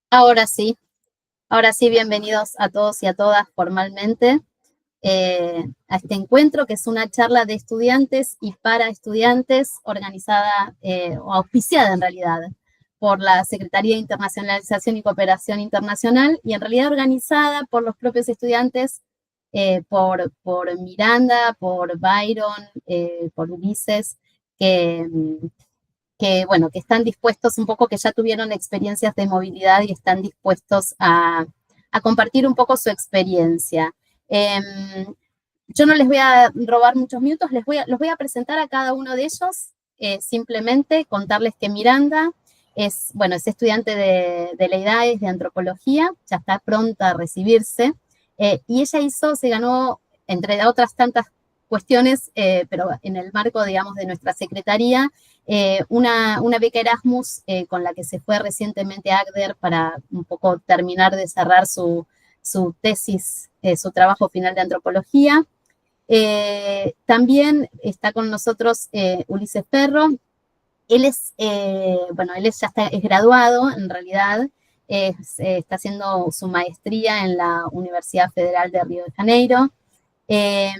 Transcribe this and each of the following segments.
Ahora sí, bienvenidos a todos y a todas formalmente a este encuentro, que es una charla de estudiantes y para estudiantes organizada o auspiciada en realidad por la Secretaría de Internacionalización y Cooperación Internacional y en realidad organizada por los propios estudiantes, por Miranda, por Byron, por Ulises, que, bueno, que están dispuestos un poco, que ya tuvieron experiencias de movilidad y están dispuestos a compartir un poco su experiencia. Eh, yo no les voy a robar muchos minutos, los voy a presentar a cada uno de ellos, simplemente contarles que Miranda es, bueno, es estudiante de la IDAES de antropología, ya está pronta a recibirse, y ella se ganó, entre otras tantas cuestiones, pero en el marco, digamos, de nuestra secretaría, una beca Erasmus con la que se fue recientemente a Agder para un poco terminar de cerrar su tesis, su trabajo final de antropología. También está con nosotros Ulises Perro. Él es, bueno, él es graduado en realidad, está haciendo su maestría en la Universidad Federal de Río de Janeiro. Eh,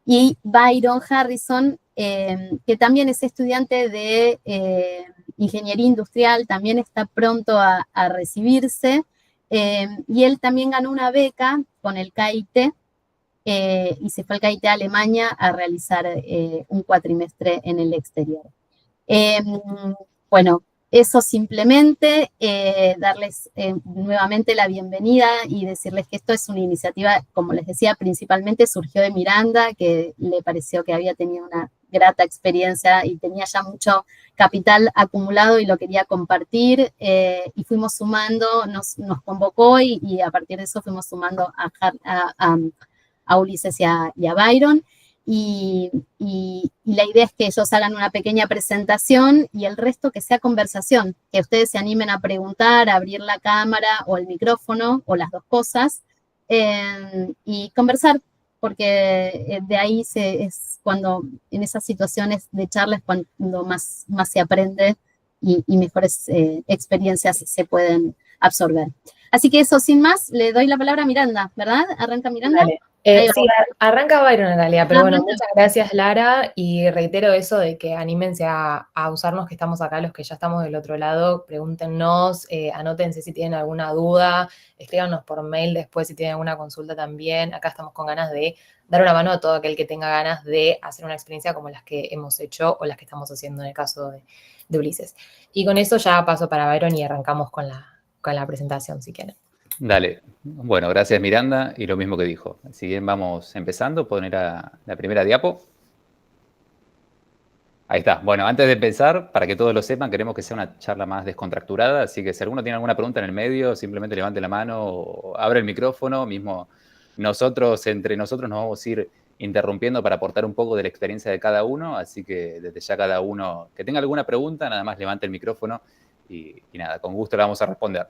y Byron Harrison, que también es estudiante de ingeniería industrial, también está pronto a recibirse, y él también ganó una beca con el KIT, y se fue al KIT a Alemania a realizar un cuatrimestre en el exterior. Eh, bueno, eso simplemente, darles nuevamente la bienvenida y decirles que esto es una iniciativa, como les decía, principalmente surgió de Miranda, que le pareció que había tenido una grata experiencia y tenía ya mucho capital acumulado y lo quería compartir, y fuimos sumando, nos convocó y a partir de eso fuimos sumando a Ulises y a Byron. Y la idea es que ellos hagan una pequeña presentación y el resto que sea conversación, que ustedes se animen a preguntar, a abrir la cámara o el micrófono o las dos cosas, y conversar, porque de ahí es cuando en esas situaciones de charla es cuando más se aprende y mejores experiencias se pueden absorber. Así que eso, sin más, le doy la palabra a Miranda, ¿verdad? ¿Arranca Miranda? Dale. Sí, arranca Byron en realidad, pero bueno, muchas gracias Lara y reitero eso de que anímense a usarnos que estamos acá, los que ya estamos del otro lado, pregúntenos, anótense si tienen alguna duda, escríbanos por mail después si tienen alguna consulta también, acá estamos con ganas de dar una mano a todo aquel que tenga ganas de hacer una experiencia como las que hemos hecho o las que estamos haciendo en el caso de Ulises. Y con eso ya paso para Byron y arrancamos con la presentación si quieren. Dale. Bueno, gracias Miranda, y lo mismo que dijo. Si bien vamos empezando, poner la primera diapo. Ahí está. Bueno, antes de empezar, para que todos lo sepan, queremos que sea una charla más descontracturada, así que si alguno tiene alguna pregunta en el medio, simplemente levante la mano o abre el micrófono. Mismo entre nosotros nos vamos a ir interrumpiendo para aportar un poco de la experiencia de cada uno, así que desde ya cada uno que tenga alguna pregunta, nada más levante el micrófono y nada, con gusto le vamos a responder.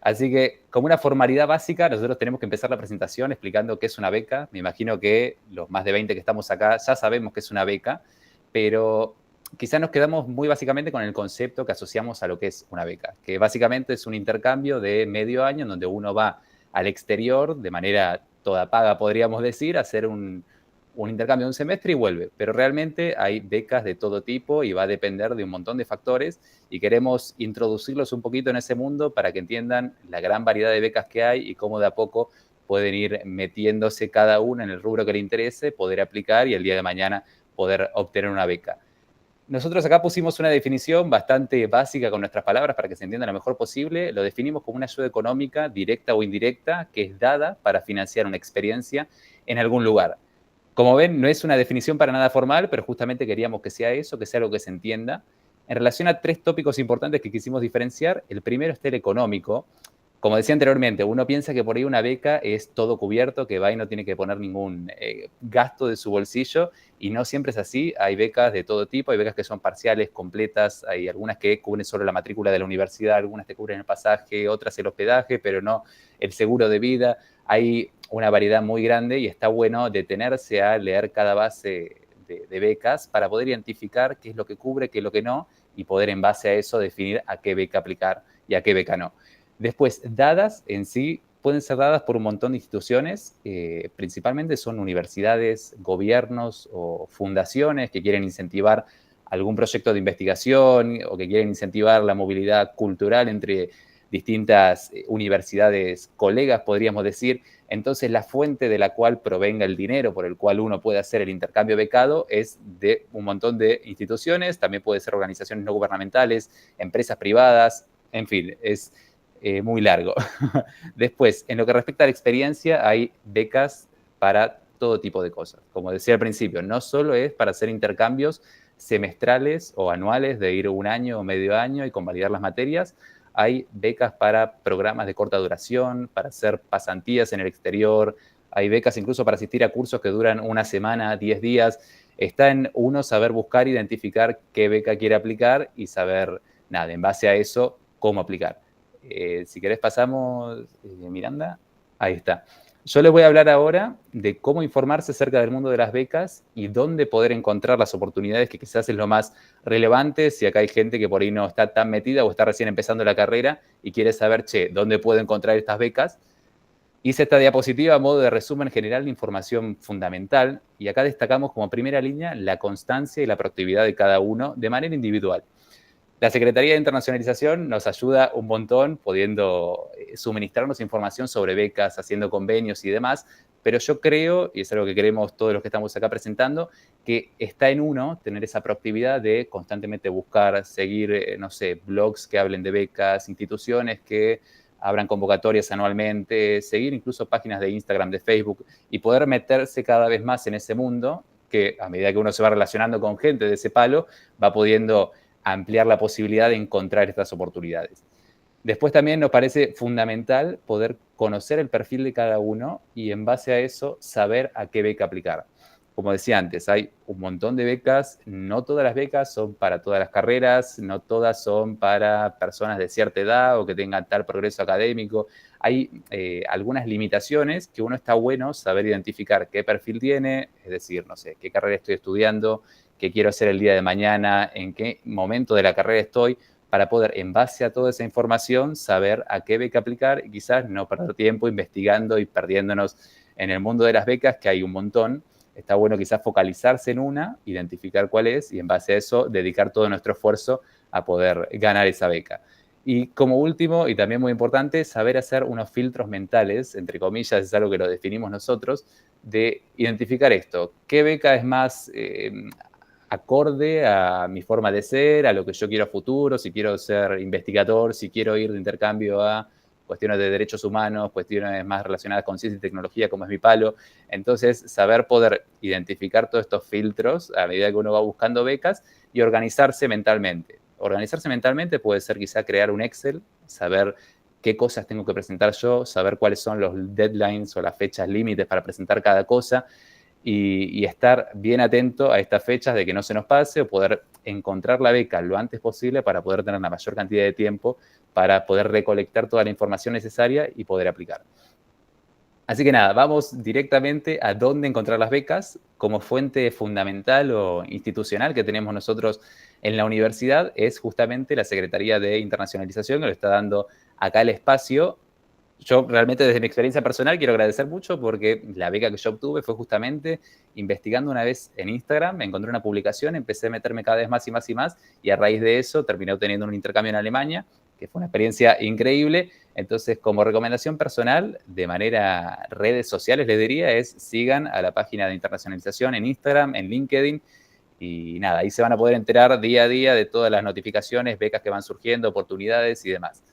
Así que, como una formalidad básica, nosotros tenemos que empezar la presentación explicando qué es una beca. Me imagino que los más de 20 que estamos acá ya sabemos qué es una beca, pero quizás nos quedamos muy básicamente con el concepto que asociamos a lo que es una beca, que básicamente es un intercambio de medio año en donde uno va al exterior de manera toda paga, podríamos decir, a hacer un intercambio de un semestre y vuelve. Pero realmente hay becas de todo tipo y va a depender de un montón de factores y queremos introducirlos un poquito en ese mundo para que entiendan la gran variedad de becas que hay y cómo de a poco pueden ir metiéndose cada uno en el rubro que le interese, poder aplicar y el día de mañana poder obtener una beca. Nosotros acá pusimos una definición bastante básica con nuestras palabras para que se entienda lo mejor posible. Lo definimos como una ayuda económica, directa o indirecta, que es dada para financiar una experiencia en algún lugar. Como ven, no es una definición para nada formal, pero justamente queríamos que sea eso, que sea algo que se entienda. En relación a 3 tópicos importantes que quisimos diferenciar, el primero es el económico. Como decía anteriormente, uno piensa que por ahí una beca es todo cubierto, que va y no tiene que poner ningún gasto de su bolsillo, y no siempre es así. Hay becas de todo tipo, hay becas que son parciales, completas, hay algunas que cubren solo la matrícula de la universidad, algunas te cubren el pasaje, otras el hospedaje, pero no el seguro de vida. Hay una variedad muy grande y está bueno detenerse a leer cada base de becas para poder identificar qué es lo que cubre, qué es lo que no, y poder en base a eso definir a qué beca aplicar y a qué beca no. Después, dadas en sí, pueden ser dadas por un montón de instituciones, principalmente son universidades, gobiernos o fundaciones que quieren incentivar algún proyecto de investigación o que quieren incentivar la movilidad cultural entre distintas universidades colegas, podríamos decir. Entonces, la fuente de la cual provenga el dinero por el cual uno puede hacer el intercambio becado es de un montón de instituciones, también puede ser organizaciones no gubernamentales, empresas privadas, en fin, es muy largo. Después, en lo que respecta a la experiencia, hay becas para todo tipo de cosas. Como decía al principio, no solo es para hacer intercambios semestrales o anuales de ir un año o medio año y convalidar las materias. Hay becas para programas de corta duración, para hacer pasantías en el exterior. Hay becas incluso para asistir a cursos que duran una semana, 10 días. Está en uno saber buscar, identificar qué beca quiere aplicar y saber, nada, en base a eso, cómo aplicar. Si querés pasamos, Miranda. Ahí está. Yo les voy a hablar ahora de cómo informarse acerca del mundo de las becas y dónde poder encontrar las oportunidades que quizás es lo más relevante si acá hay gente que por ahí no está tan metida o está recién empezando la carrera y quiere saber, ¿dónde puedo encontrar estas becas? Hice esta diapositiva a modo de resumen general de información fundamental y acá destacamos como primera línea la constancia y la proactividad de cada uno de manera individual. La Secretaría de Internacionalización nos ayuda un montón pudiendo suministrarnos información sobre becas, haciendo convenios y demás, pero yo creo, y es algo que queremos todos los que estamos acá presentando, que está en uno tener esa proactividad de constantemente buscar, seguir, no sé, blogs que hablen de becas, instituciones que abran convocatorias anualmente, seguir incluso páginas de Instagram, de Facebook y poder meterse cada vez más en ese mundo que a medida que uno se va relacionando con gente de ese palo, va pudiendo ampliar la posibilidad de encontrar estas oportunidades. Después también nos parece fundamental poder conocer el perfil de cada uno y en base a eso saber a qué beca aplicar. Como decía antes, hay un montón de becas, no todas las becas son para todas las carreras, no todas son para personas de cierta edad o que tengan tal progreso académico. Hay algunas limitaciones que uno está bueno saber identificar qué perfil tiene, es decir, no sé, qué carrera estoy estudiando, qué quiero hacer el día de mañana, en qué momento de la carrera estoy, para poder, en base a toda esa información, saber a qué beca aplicar y quizás no perder tiempo investigando y perdiéndonos en el mundo de las becas, que hay un montón. Está bueno quizás focalizarse en una, identificar cuál es y en base a eso dedicar todo nuestro esfuerzo a poder ganar esa beca. Y como último, y también muy importante, saber hacer unos filtros mentales, entre comillas, es algo que lo definimos nosotros, de identificar esto. ¿Qué beca es más acorde a mi forma de ser, a lo que yo quiero a futuro, si quiero ser investigador, si quiero ir de intercambio a cuestiones de derechos humanos, cuestiones más relacionadas con ciencia y tecnología, como es mi palo? Entonces, saber poder identificar todos estos filtros a medida que uno va buscando becas y organizarse mentalmente. Organizarse mentalmente puede ser quizá crear un Excel, saber qué cosas tengo que presentar yo, saber cuáles son los deadlines o las fechas límites para presentar cada cosa, y estar bien atento a estas fechas de que no se nos pase o poder encontrar la beca lo antes posible para poder tener la mayor cantidad de tiempo para poder recolectar toda la información necesaria y poder aplicar. Así que nada, vamos directamente a dónde encontrar las becas. Como fuente fundamental o institucional que tenemos nosotros en la universidad es justamente la Secretaría de Internacionalización, que le está dando acá el espacio. Yo realmente desde mi experiencia personal quiero agradecer mucho porque la beca que yo obtuve fue justamente investigando una vez en Instagram, me encontré una publicación, empecé a meterme cada vez más y más y más y a raíz de eso terminé obteniendo un intercambio en Alemania, que fue una experiencia increíble. Entonces, como recomendación personal, de manera redes sociales les diría, es sigan a la página de internacionalización en Instagram, en LinkedIn y nada, ahí se van a poder enterar día a día de todas las notificaciones, becas que van surgiendo, oportunidades y demás.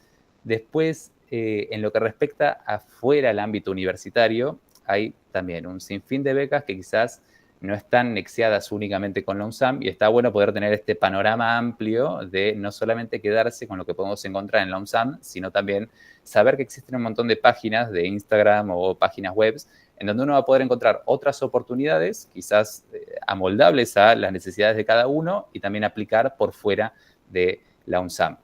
Después, en lo que respecta afuera del ámbito universitario, hay también un sinfín de becas que quizás no están nexeadas únicamente con la UNSAM y está bueno poder tener este panorama amplio de no solamente quedarse con lo que podemos encontrar en la UNSAM, sino también saber que existen un montón de páginas de Instagram o páginas web en donde uno va a poder encontrar otras oportunidades, quizás amoldables a las necesidades de cada uno y también aplicar por fuera de la UNSAM.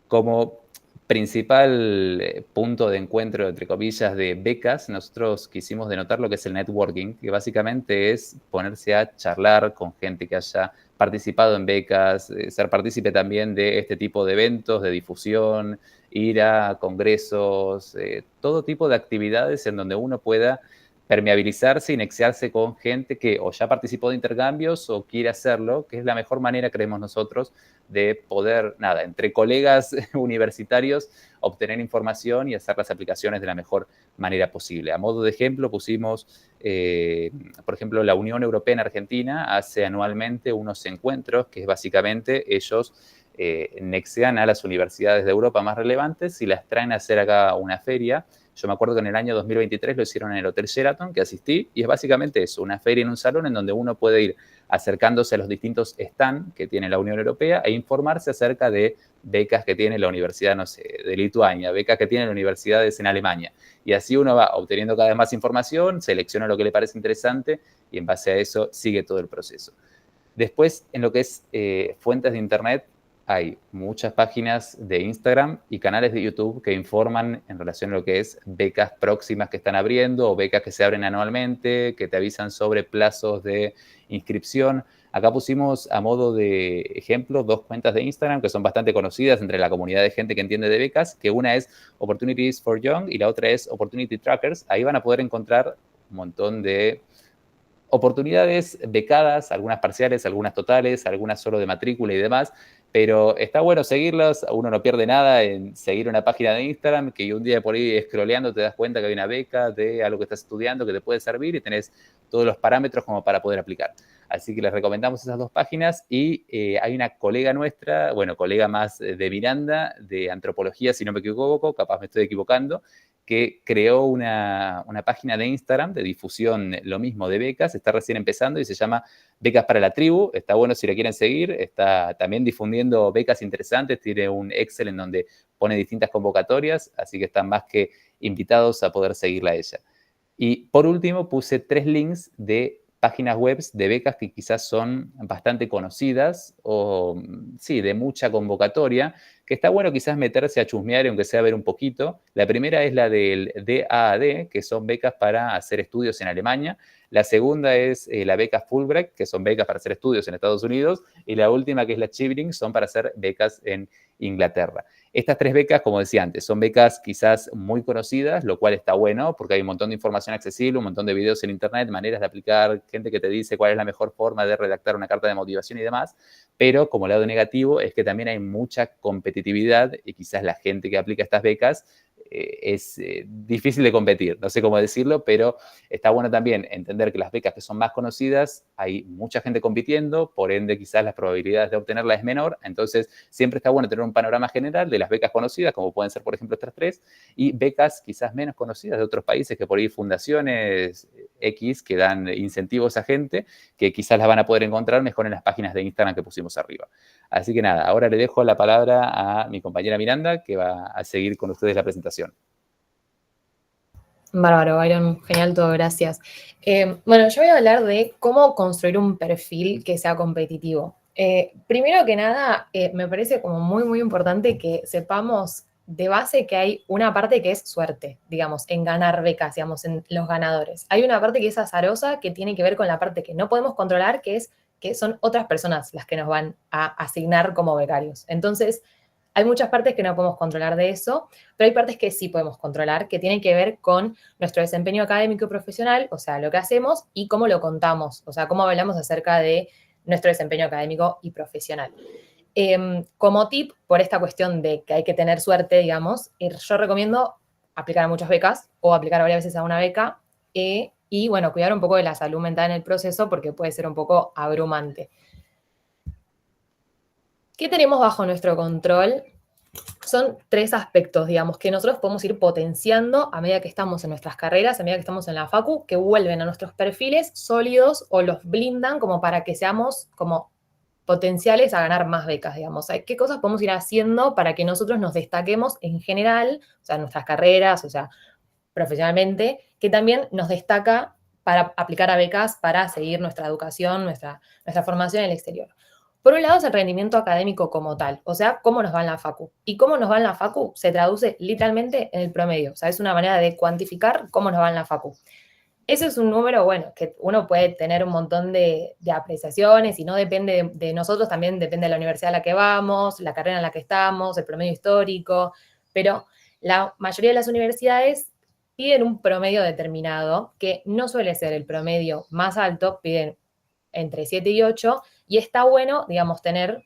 Como principal punto de encuentro, entre comillas, de becas, nosotros quisimos denotar lo que es el networking, que básicamente es ponerse a charlar con gente que haya participado en becas, ser partícipe también de este tipo de eventos, de difusión, ir a congresos, todo tipo de actividades en donde uno pueda permeabilizarse y nexearse con gente que o ya participó de intercambios o quiere hacerlo, que es la mejor manera, creemos nosotros, de poder, nada, entre colegas universitarios, obtener información y hacer las aplicaciones de la mejor manera posible. A modo de ejemplo, pusimos, por ejemplo, la Unión Europea en Argentina hace anualmente unos encuentros que es básicamente ellos nexean a las universidades de Europa más relevantes y las traen a hacer acá una feria. Yo me acuerdo que en el año 2023 lo hicieron en el Hotel Sheraton, que asistí, y es básicamente eso, una feria en un salón en donde uno puede ir acercándose a los distintos stands que tiene la Unión Europea e informarse acerca de becas que tiene la Universidad, no sé, de Lituania, becas que tienen universidades en Alemania. Y así uno va obteniendo cada vez más información, selecciona lo que le parece interesante y en base a eso sigue todo el proceso. Después, en lo que es fuentes de Internet, hay muchas páginas de Instagram y canales de YouTube que informan en relación a lo que es becas próximas que están abriendo o becas que se abren anualmente, que te avisan sobre plazos de inscripción. Acá pusimos a modo de ejemplo 2 cuentas de Instagram que son bastante conocidas entre la comunidad de gente que entiende de becas, que una es Opportunities for Young y la otra es Opportunity Trackers. Ahí van a poder encontrar un montón de oportunidades becadas, algunas parciales, algunas totales, algunas solo de matrícula y demás, pero está bueno seguirlas, uno no pierde nada en seguir una página de Instagram, que un día por ahí scrolleando te das cuenta que hay una beca de algo que estás estudiando que te puede servir y tenés todos los parámetros como para poder aplicar. Así que les recomendamos esas 2 páginas y hay una colega nuestra, bueno, colega más de Miranda, de antropología, si no me equivoco, capaz me estoy equivocando, que creó una página de Instagram de difusión, lo mismo, de becas, está recién empezando y se llama Becas para la Tribu. Está bueno si la quieren seguir, está también difundiendo becas interesantes, tiene un Excel en donde pone distintas convocatorias, así que están más que invitados a poder seguirla a ella. Y por último puse 3 links de páginas web de becas que quizás son bastante conocidas o, sí, de mucha convocatoria, que está bueno quizás meterse a chusmear y aunque sea ver un poquito. La primera es la del DAAD, que son becas para hacer estudios en Alemania. La segunda es la beca Fulbright, que son becas para hacer estudios en Estados Unidos. Y la última, que es la Chivring, son para hacer becas en Inglaterra. Estas 3 becas, como decía antes, son becas quizás muy conocidas, lo cual está bueno porque hay un montón de información accesible, un montón de videos en internet, maneras de aplicar, gente que te dice cuál es la mejor forma de redactar una carta de motivación y demás, pero como lado negativo es que también hay mucha competitividad y quizás la gente que aplica estas becas es difícil de competir, no sé cómo decirlo, pero está bueno también entender que las becas que son más conocidas, hay mucha gente compitiendo, por ende quizás las probabilidades de obtenerla es menor, entonces siempre está bueno tener un panorama general de las becas conocidas, como pueden ser por ejemplo estas 3, y becas quizás menos conocidas de otros países, que por ahí fundaciones X que dan incentivos a gente, que quizás las van a poder encontrar mejor en las páginas de Instagram que pusimos arriba. Así que nada, ahora le dejo la palabra a mi compañera Miranda, que va a seguir con ustedes la presentación. Bárbaro, Byron, genial todo, gracias. Bueno, yo voy a hablar de cómo construir un perfil que sea competitivo. Primero que nada, me parece como muy, muy importante que sepamos de base que hay una parte que es suerte, digamos, en ganar becas, digamos, en los ganadores. Hay una parte que es azarosa, que tiene que ver con la parte que no podemos controlar, que es que son otras personas las que nos van a asignar como becarios. Entonces, hay muchas partes que no podemos controlar de eso, pero hay partes que sí podemos controlar, que tienen que ver con nuestro desempeño académico y profesional, o sea, lo que hacemos y cómo lo contamos, o sea, cómo hablamos acerca de nuestro desempeño académico y profesional. Como tip, por esta cuestión de que hay que tener suerte, digamos, yo recomiendo aplicar a muchas becas o aplicar varias veces a una beca y, bueno, cuidar un poco de la salud mental en el proceso porque puede ser un poco abrumante. ¿Qué tenemos bajo nuestro control? Son 3 aspectos, digamos, que nosotros podemos ir potenciando a medida que estamos en nuestras carreras, a medida que estamos en la facu, que vuelven a nuestros perfiles sólidos o los blindan como para que seamos como potenciales a ganar más becas, digamos. ¿Qué cosas podemos ir haciendo para que nosotros nos destaquemos en general, o sea, en nuestras carreras, o sea, profesionalmente, que también nos destaca para aplicar a becas, para seguir nuestra educación, nuestra formación en el exterior? Por un lado es el rendimiento académico como tal, o sea, cómo nos va en la facu. Y cómo nos va en la facu se traduce literalmente en el promedio, o sea, es una manera de cuantificar cómo nos va en la facu. Eso es un número, bueno, que uno puede tener un montón de apreciaciones y no depende de nosotros, también depende de la universidad a la que vamos, la carrera en la que estamos, el promedio histórico, pero la mayoría de las universidades piden un promedio determinado, que no suele ser el promedio más alto, piden entre 7 y 8, y está bueno, digamos, tener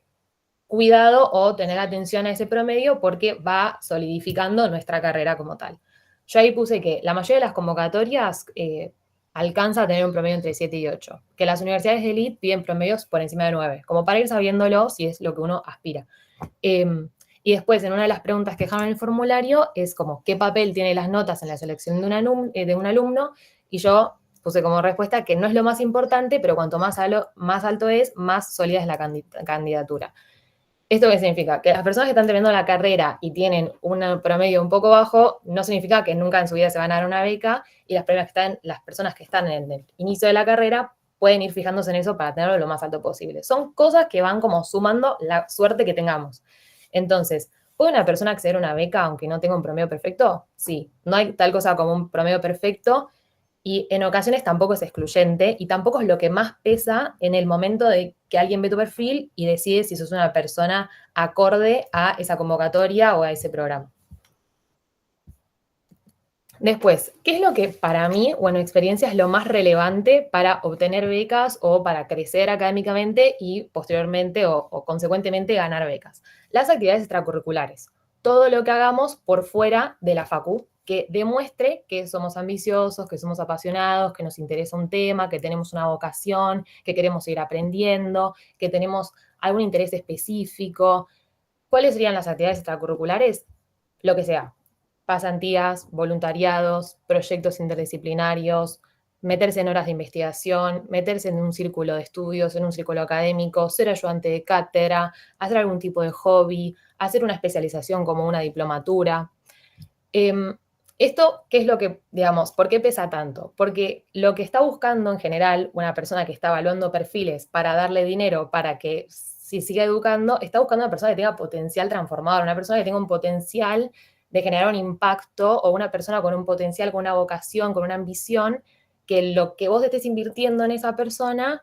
cuidado o tener atención a ese promedio porque va solidificando nuestra carrera como tal. Yo ahí puse que la mayoría de las convocatorias alcanza a tener un promedio entre 7 y 8, que las universidades de elite piden promedios por encima de 9, como para ir sabiéndolo si es lo que uno aspira. Y después, en una de las preguntas que dejaron en el formulario, es como, ¿qué papel tiene las notas en la selección de un alumno? Y yo puse como respuesta que no es lo más importante, pero cuanto más alto es, más sólida es la candidatura. ¿Esto qué significa? Que las personas que están terminando la carrera y tienen un promedio un poco bajo, no significa que nunca en su vida se van a dar una beca, y las personas que están en el inicio de la carrera pueden ir fijándose en eso para tenerlo lo más alto posible. Son cosas que van como sumando la suerte que tengamos. Entonces, ¿puede una persona acceder a una beca aunque no tenga un promedio perfecto? Sí, no hay tal cosa como un promedio perfecto, y en ocasiones tampoco es excluyente y tampoco es lo que más pesa en el momento de que alguien ve tu perfil y decide si sos una persona acorde a esa convocatoria o a ese programa. Después, ¿qué es lo que para mí o en mi experiencia es lo más relevante para obtener becas o para crecer académicamente y posteriormente o consecuentemente ganar becas? Las actividades extracurriculares. Todo lo que hagamos por fuera de la facu que demuestre que somos ambiciosos, que somos apasionados, que nos interesa un tema, que tenemos una vocación, que queremos seguir aprendiendo, que tenemos algún interés específico. ¿Cuáles serían las actividades extracurriculares? Lo que sea. Pasantías, voluntariados, proyectos interdisciplinarios, meterse en horas de investigación, meterse en un círculo de estudios, en un círculo académico, ser ayudante de cátedra, hacer algún tipo de hobby, hacer una especialización como una diplomatura. Esto, ¿qué es lo que, digamos, por qué pesa tanto? Porque lo que está buscando en general una persona que está evaluando perfiles para darle dinero para que si siga educando, está buscando una persona que tenga potencial transformador, una persona que tenga un potencial de generar un impacto o una persona con un potencial, con una vocación, con una ambición, que lo que vos estés invirtiendo en esa persona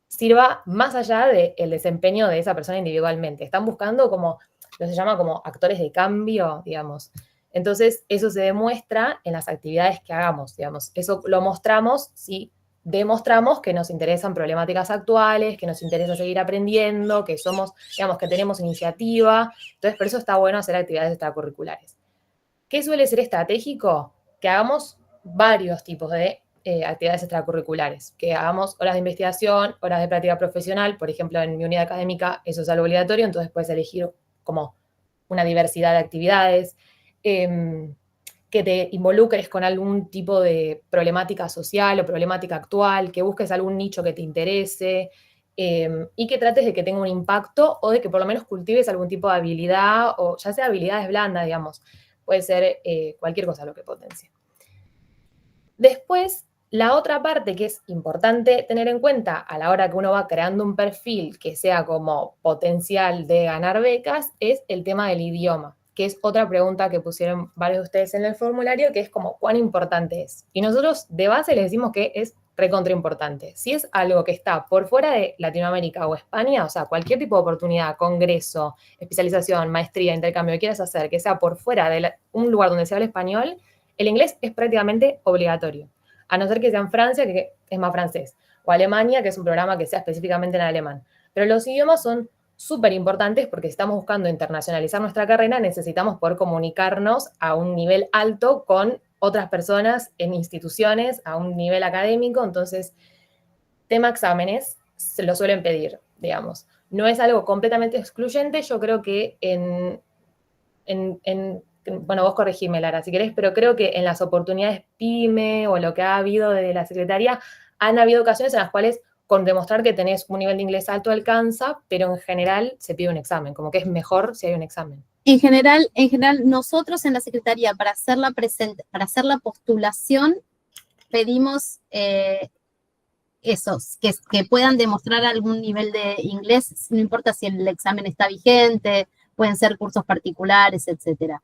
sirva más allá del desempeño de esa persona individualmente. Están buscando como, lo se llama como actores de cambio, digamos. Entonces, eso se demuestra en las actividades que hagamos, digamos. Eso lo mostramos si demostramos que nos interesan problemáticas actuales, que nos interesa seguir aprendiendo, que somos, digamos, que tenemos iniciativa. Entonces, por eso está bueno hacer actividades extracurriculares. ¿Qué suele ser estratégico? Que hagamos varios tipos de actividades extracurriculares, que hagamos horas de investigación, horas de práctica profesional. Por ejemplo, en mi unidad académica eso es algo obligatorio, entonces puedes elegir como una diversidad de actividades, que te involucres con algún tipo de problemática social o problemática actual, que busques algún nicho que te interese, y que trates de que tenga un impacto o de que por lo menos cultives algún tipo de habilidad, o ya sea habilidades blandas, digamos. Puede ser cualquier cosa lo que potencie. Después, la otra parte que es importante tener en cuenta a la hora que uno va creando un perfil que sea como potencial de ganar becas es el tema del idioma, que es otra pregunta que pusieron varios de ustedes en el formulario, que es como cuán importante es. Y nosotros de base les decimos que es recontra importante. Si es algo que está por fuera de Latinoamérica o España, o sea, cualquier tipo de oportunidad, congreso, especialización, maestría, intercambio que quieras hacer, que sea por fuera de un lugar donde se habla español, el inglés es prácticamente obligatorio. A no ser que sea en Francia, que es más francés, o Alemania, que es un programa que sea específicamente en alemán. Pero los idiomas son súper importantes porque si estamos buscando internacionalizar nuestra carrera, necesitamos poder comunicarnos a un nivel alto con otras personas en instituciones, a un nivel académico. Entonces, tema exámenes se lo suelen pedir, digamos. No es algo completamente excluyente. Yo creo que bueno, vos corregime, Lara, si querés, pero creo que en las oportunidades PYME o lo que ha habido de la Secretaría, han habido ocasiones en las cuales con demostrar que tenés un nivel de inglés alto alcanza, pero en general se pide un examen, como que es mejor si hay un examen. En general, nosotros en la Secretaría, para hacer la postulación, pedimos esos, que puedan demostrar algún nivel de inglés, no importa si el examen está vigente, pueden ser cursos particulares, etcétera.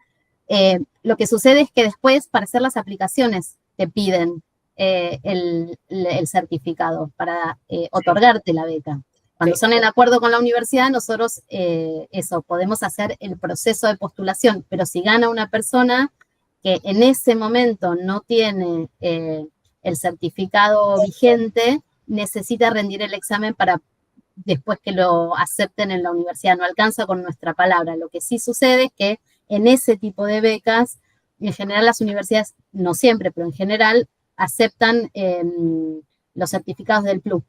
Lo que sucede es que después, para hacer las aplicaciones, te piden el certificado para otorgarte la beca. Cuando son en acuerdo con la universidad, nosotros podemos hacer el proceso de postulación, pero si gana una persona que en ese momento no tiene el certificado vigente, necesita rendir el examen para después que lo acepten en la universidad. No alcanza con nuestra palabra. Lo que sí sucede es que en ese tipo de becas, en general las universidades, no siempre, pero en general, aceptan los certificados del PLU.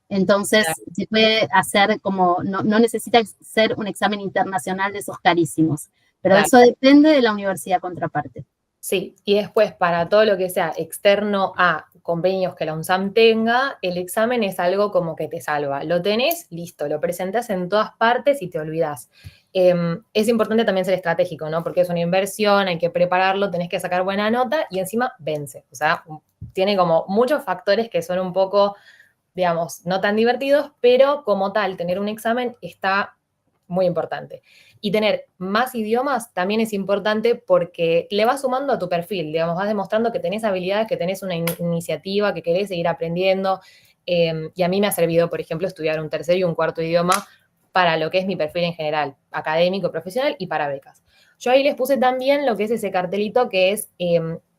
Entonces, se puede hacer como, no necesita ser un examen internacional de esos carísimos, pero eso depende de la universidad contraparte. Sí, y después para todo lo que sea externo a convenios que la UNSAM tenga, el examen es algo como que te salva. Lo tenés, listo, lo presentás en todas partes y te olvidás. Es importante también ser estratégico, ¿no? Porque es una inversión, hay que prepararlo, tenés que sacar buena nota y encima vence. O sea, tiene como muchos factores que son un poco, digamos, no tan divertidos, pero como tal, tener un examen está muy importante. Y tener más idiomas también es importante porque le vas sumando a tu perfil, digamos, vas demostrando que tenés habilidades, que tenés una iniciativa, que querés seguir aprendiendo. Y a mí me ha servido, por ejemplo, estudiar un tercer y un cuarto idioma para lo que es mi perfil en general, académico, profesional y para becas. Yo ahí les puse también lo que es ese cartelito que es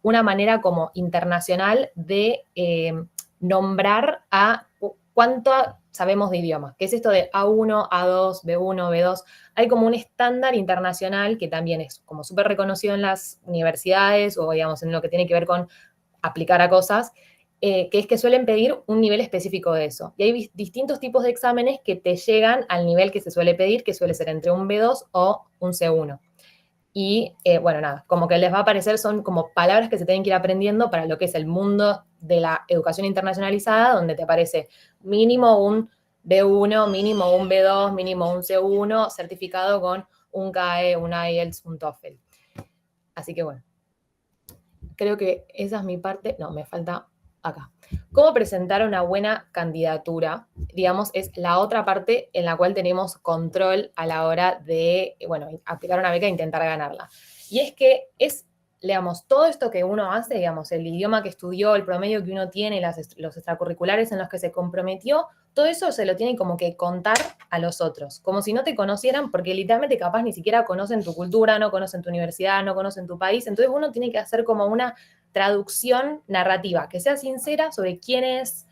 una manera como internacional de nombrar a cuánto sabemos de idiomas, que es esto de A1, A2, B1, B2. Hay como un estándar internacional que también es como súper reconocido en las universidades o, digamos, en lo que tiene que ver con aplicar a cosas, que es que suelen pedir un nivel específico de eso. Y hay distintos tipos de exámenes que te llegan al nivel que se suele pedir, que suele ser entre un B2 o un C1. Y, bueno, nada, como que les va a aparecer, son como palabras que se tienen que ir aprendiendo para lo que es el mundo de la educación internacionalizada, donde te aparece mínimo un B1, mínimo un B2, mínimo un C1, certificado con un CAE, un IELTS, un TOEFL. Así que, bueno, creo que esa es mi parte. No, me falta acá. ¿Cómo presentar una buena candidatura? Digamos, es la otra parte en la cual tenemos control a la hora de, bueno, aplicar una beca e intentar ganarla. Y es que es, digamos, todo esto que uno hace, digamos, el idioma que estudió, el promedio que uno tiene, los extracurriculares en los que se comprometió, todo eso se lo tiene como que contar a los otros, como si no te conocieran, porque literalmente capaz ni siquiera conocen tu cultura, no conocen tu universidad, no conocen tu país. Entonces uno tiene que hacer como una traducción narrativa, que sea sincera sobre quién es,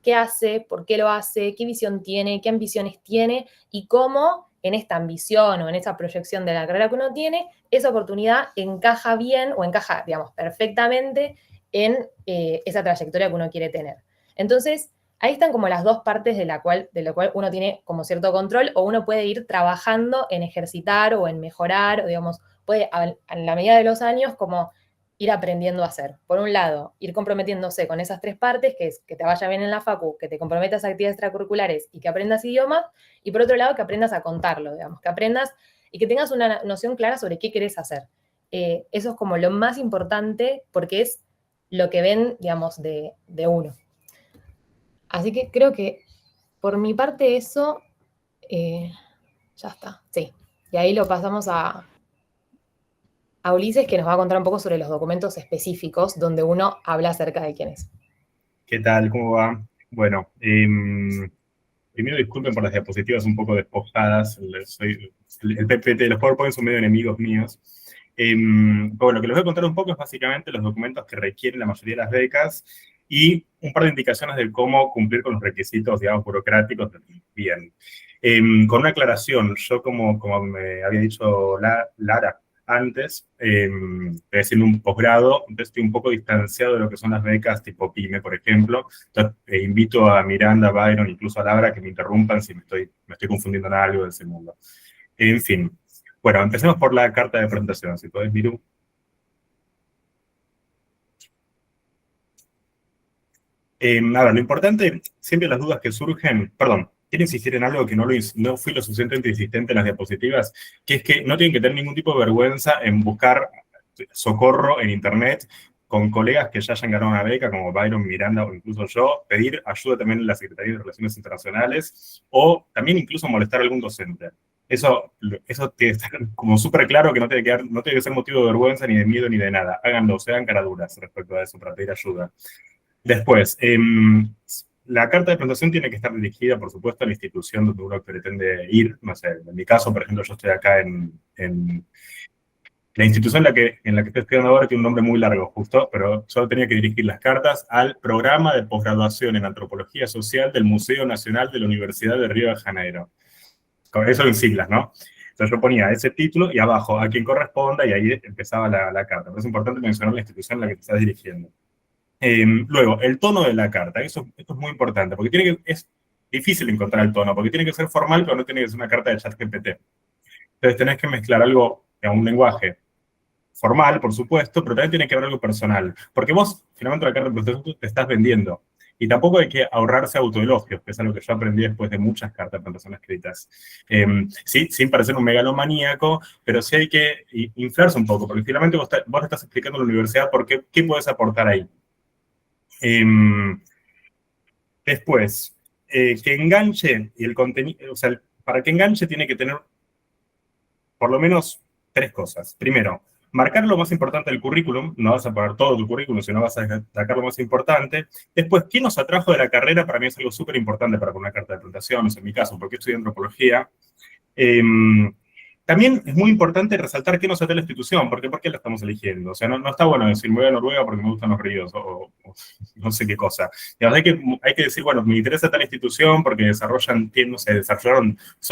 qué hace, por qué lo hace, qué visión tiene, qué ambiciones tiene y cómo en esta ambición o en esa proyección de la carrera que uno tiene, esa oportunidad encaja bien o encaja, digamos, perfectamente en esa trayectoria que uno quiere tener. Entonces, ahí están como las dos partes de lo cual uno tiene como cierto control o uno puede ir trabajando en ejercitar o en mejorar, o digamos, puede a la medida de los años como ir aprendiendo a hacer. Por un lado, ir comprometiéndose con esas tres partes, que es que te vaya bien en la facu, que te comprometas a actividades extracurriculares y que aprendas idiomas, y por otro lado, que aprendas a contarlo, digamos, que aprendas y que tengas una noción clara sobre qué querés hacer. Eso es como lo más importante porque es lo que ven, digamos, de uno. Así que creo que por mi parte eso ya está, sí. Y ahí lo pasamos a Ulises, que nos va a contar un poco sobre los documentos específicos donde uno habla acerca de quién es. ¿Qué tal? ¿Cómo va? Bueno, primero disculpen por las diapositivas un poco despojadas. El PPT, los PowerPoint son medio enemigos míos. Bueno, lo que les voy a contar un poco es básicamente los documentos que requieren la mayoría de las becas y un par de indicaciones de cómo cumplir con los requisitos, digamos, burocráticos bien. Con una aclaración, yo como me había dicho Lara antes, estoy haciendo un posgrado, entonces estoy un poco distanciado de lo que son las becas tipo PYME, por ejemplo. Entonces, invito a Miranda, Byron, incluso a Laura que me interrumpan si me estoy confundiendo en algo de ese mundo. En fin. Bueno, empecemos por la carta de presentación, si podés, Miru. A ver, lo importante, siempre las dudas que surgen, perdón, quiero insistir en algo que no fui lo suficientemente insistente en las diapositivas, que es que no tienen que tener ningún tipo de vergüenza en buscar socorro en internet con colegas que ya hayan ganado una beca, como Byron, Miranda o incluso yo, pedir ayuda también en la Secretaría de Relaciones Internacionales o también incluso molestar a algún docente. Eso tiene que estar como súper claro que no no tiene que ser motivo de vergüenza, ni de miedo, ni de nada. Háganlo, sean caraduras respecto a eso para pedir ayuda. Después, la carta de presentación tiene que estar dirigida, por supuesto, a la institución donde uno pretende ir. No sé, en mi caso, por ejemplo, yo estoy acá en la institución en la que estoy estudiando ahora tiene un nombre muy largo, justo, pero yo tenía que dirigir las cartas al programa de posgraduación en Antropología Social del Museo Nacional de la Universidad de Río de Janeiro. Eso en siglas, ¿no? Entonces yo ponía ese título y abajo a quien corresponda y ahí empezaba la carta. Pero es importante mencionar la institución en la que te estás dirigiendo. Luego, el tono de la carta. Esto es muy importante, porque es difícil encontrar el tono, porque tiene que ser formal, pero no tiene que ser una carta de ChatGPT. Entonces tenés que mezclar algo en un lenguaje formal, por supuesto, pero también tiene que haber algo personal. Porque vos, finalmente, la carta de presentación te estás vendiendo. Y tampoco hay que ahorrarse autoelogios, que es algo que yo aprendí después de muchas cartas de presentación escritas. Sí, sin parecer un megalomaníaco, pero sí hay que inflarse un poco, porque finalmente vos le estás explicando a la universidad qué puedes aportar ahí. Después, que enganche y el contenido, o sea, para que enganche tiene que tener por lo menos 3 cosas. Primero, marcar lo más importante del currículum, no vas a poner todo tu currículum, sino vas a destacar lo más importante. Después, ¿qué nos atrajo de la carrera? Para mí es algo súper importante para poner una carta de presentación, en mi caso, porque estudié antropología. También es muy importante resaltar qué nos atrae la institución, porque ¿por qué la estamos eligiendo? O sea, no está bueno decir, me voy a Noruega porque me gustan los ríos, o no sé qué cosa. Digamos, hay que decir, bueno, me interesa tal institución porque son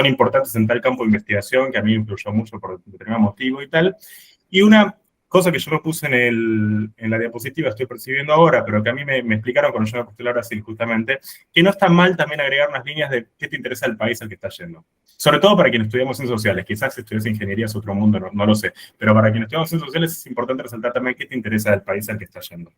importantes en tal campo de investigación que a mí me influyó mucho por determinado motivo y tal. Y una cosa que yo me puse en la diapositiva, estoy percibiendo ahora, pero que a mí me explicaron cuando yo me postulé a Brasil justamente, que no está mal también agregar unas líneas de qué te interesa el país al que estás yendo. Sobre todo para quienes estudiamos ciencias sociales, quizás si estudias ingeniería es otro mundo, no lo sé, pero para quienes estudiamos ciencias sociales es importante resaltar también qué te interesa del país al que estás yendo.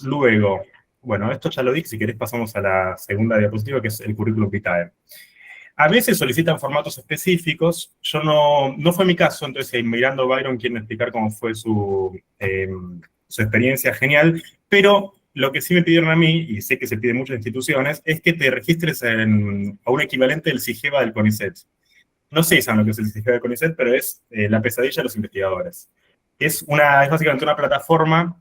Luego, bueno, esto ya lo dije, si querés pasamos a la segunda diapositiva, que es el currículum vitae. A veces solicitan formatos específicos, yo no fue mi caso, entonces mirando Byron quiere explicar cómo fue su experiencia, genial, pero lo que sí me pidieron a mí, y sé que se pide en muchas instituciones, es que te registres a un equivalente del SIGEVA del CONICET. No sé si saben lo que es el SIGEVA del CONICET, pero es la pesadilla de los investigadores. Es básicamente una plataforma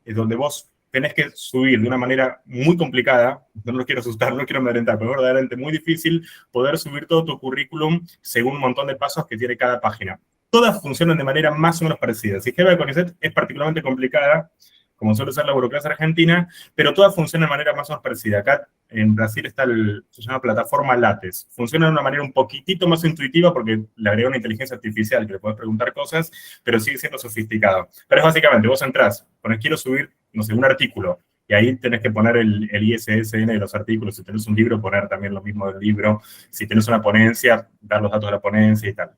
donde vos tenés que subir de una manera muy complicada, no lo quiero asustar, no quiero amedrentar, pero verdaderamente muy difícil poder subir todo tu currículum según un montón de pasos que tiene cada página. Todas funcionan de manera más o menos parecida. SIGEVA de CONICET es particularmente complicada, como suele ser la burocracia argentina, pero todas funcionan de manera más o menos parecida. Acá en Brasil está se llama plataforma Lattes. Funciona de una manera un poquitito más intuitiva porque le agrega una inteligencia artificial que le puedes preguntar cosas, pero sigue siendo sofisticado. Pero es básicamente, vos entrás, pones quiero subir, no sé, un artículo, y ahí tenés que poner el ISSN de los artículos. Si tenés un libro, poner también lo mismo del libro. Si tenés una ponencia, dar los datos de la ponencia y tal.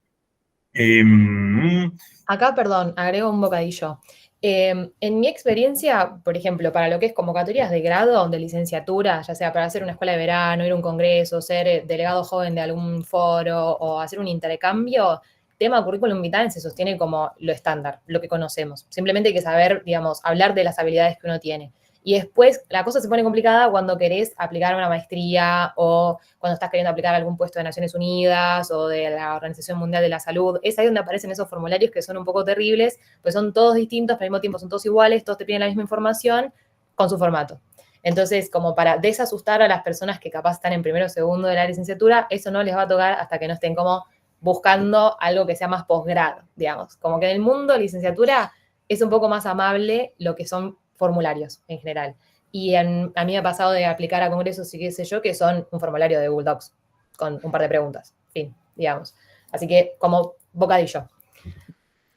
Acá, perdón, agrego un bocadillo. En mi experiencia, por ejemplo, para lo que es convocatorias de grado, de licenciatura, ya sea para hacer una escuela de verano, ir a un congreso, ser delegado joven de algún foro o hacer un intercambio, tema currículum vitae se sostiene como lo estándar, lo que conocemos. Simplemente hay que saber, digamos, hablar de las habilidades que uno tiene. Y después la cosa se pone complicada cuando querés aplicar una maestría o cuando estás queriendo aplicar algún puesto de Naciones Unidas o de la Organización Mundial de la Salud. Es ahí donde aparecen esos formularios que son un poco terribles, pues son todos distintos, pero al mismo tiempo son todos iguales, todos te piden la misma información con su formato. Entonces, como para desasustar a las personas que capaz están en primero o segundo de la licenciatura, eso no les va a tocar hasta que no estén como buscando algo que sea más posgrado, digamos. Como que en el mundo de licenciatura es un poco más amable lo que son formularios en general. Y a mí me ha pasado de aplicar a congresos y qué sé yo, que son un formulario de Google Docs con un par de preguntas, fin, digamos. Así que como bocadillo.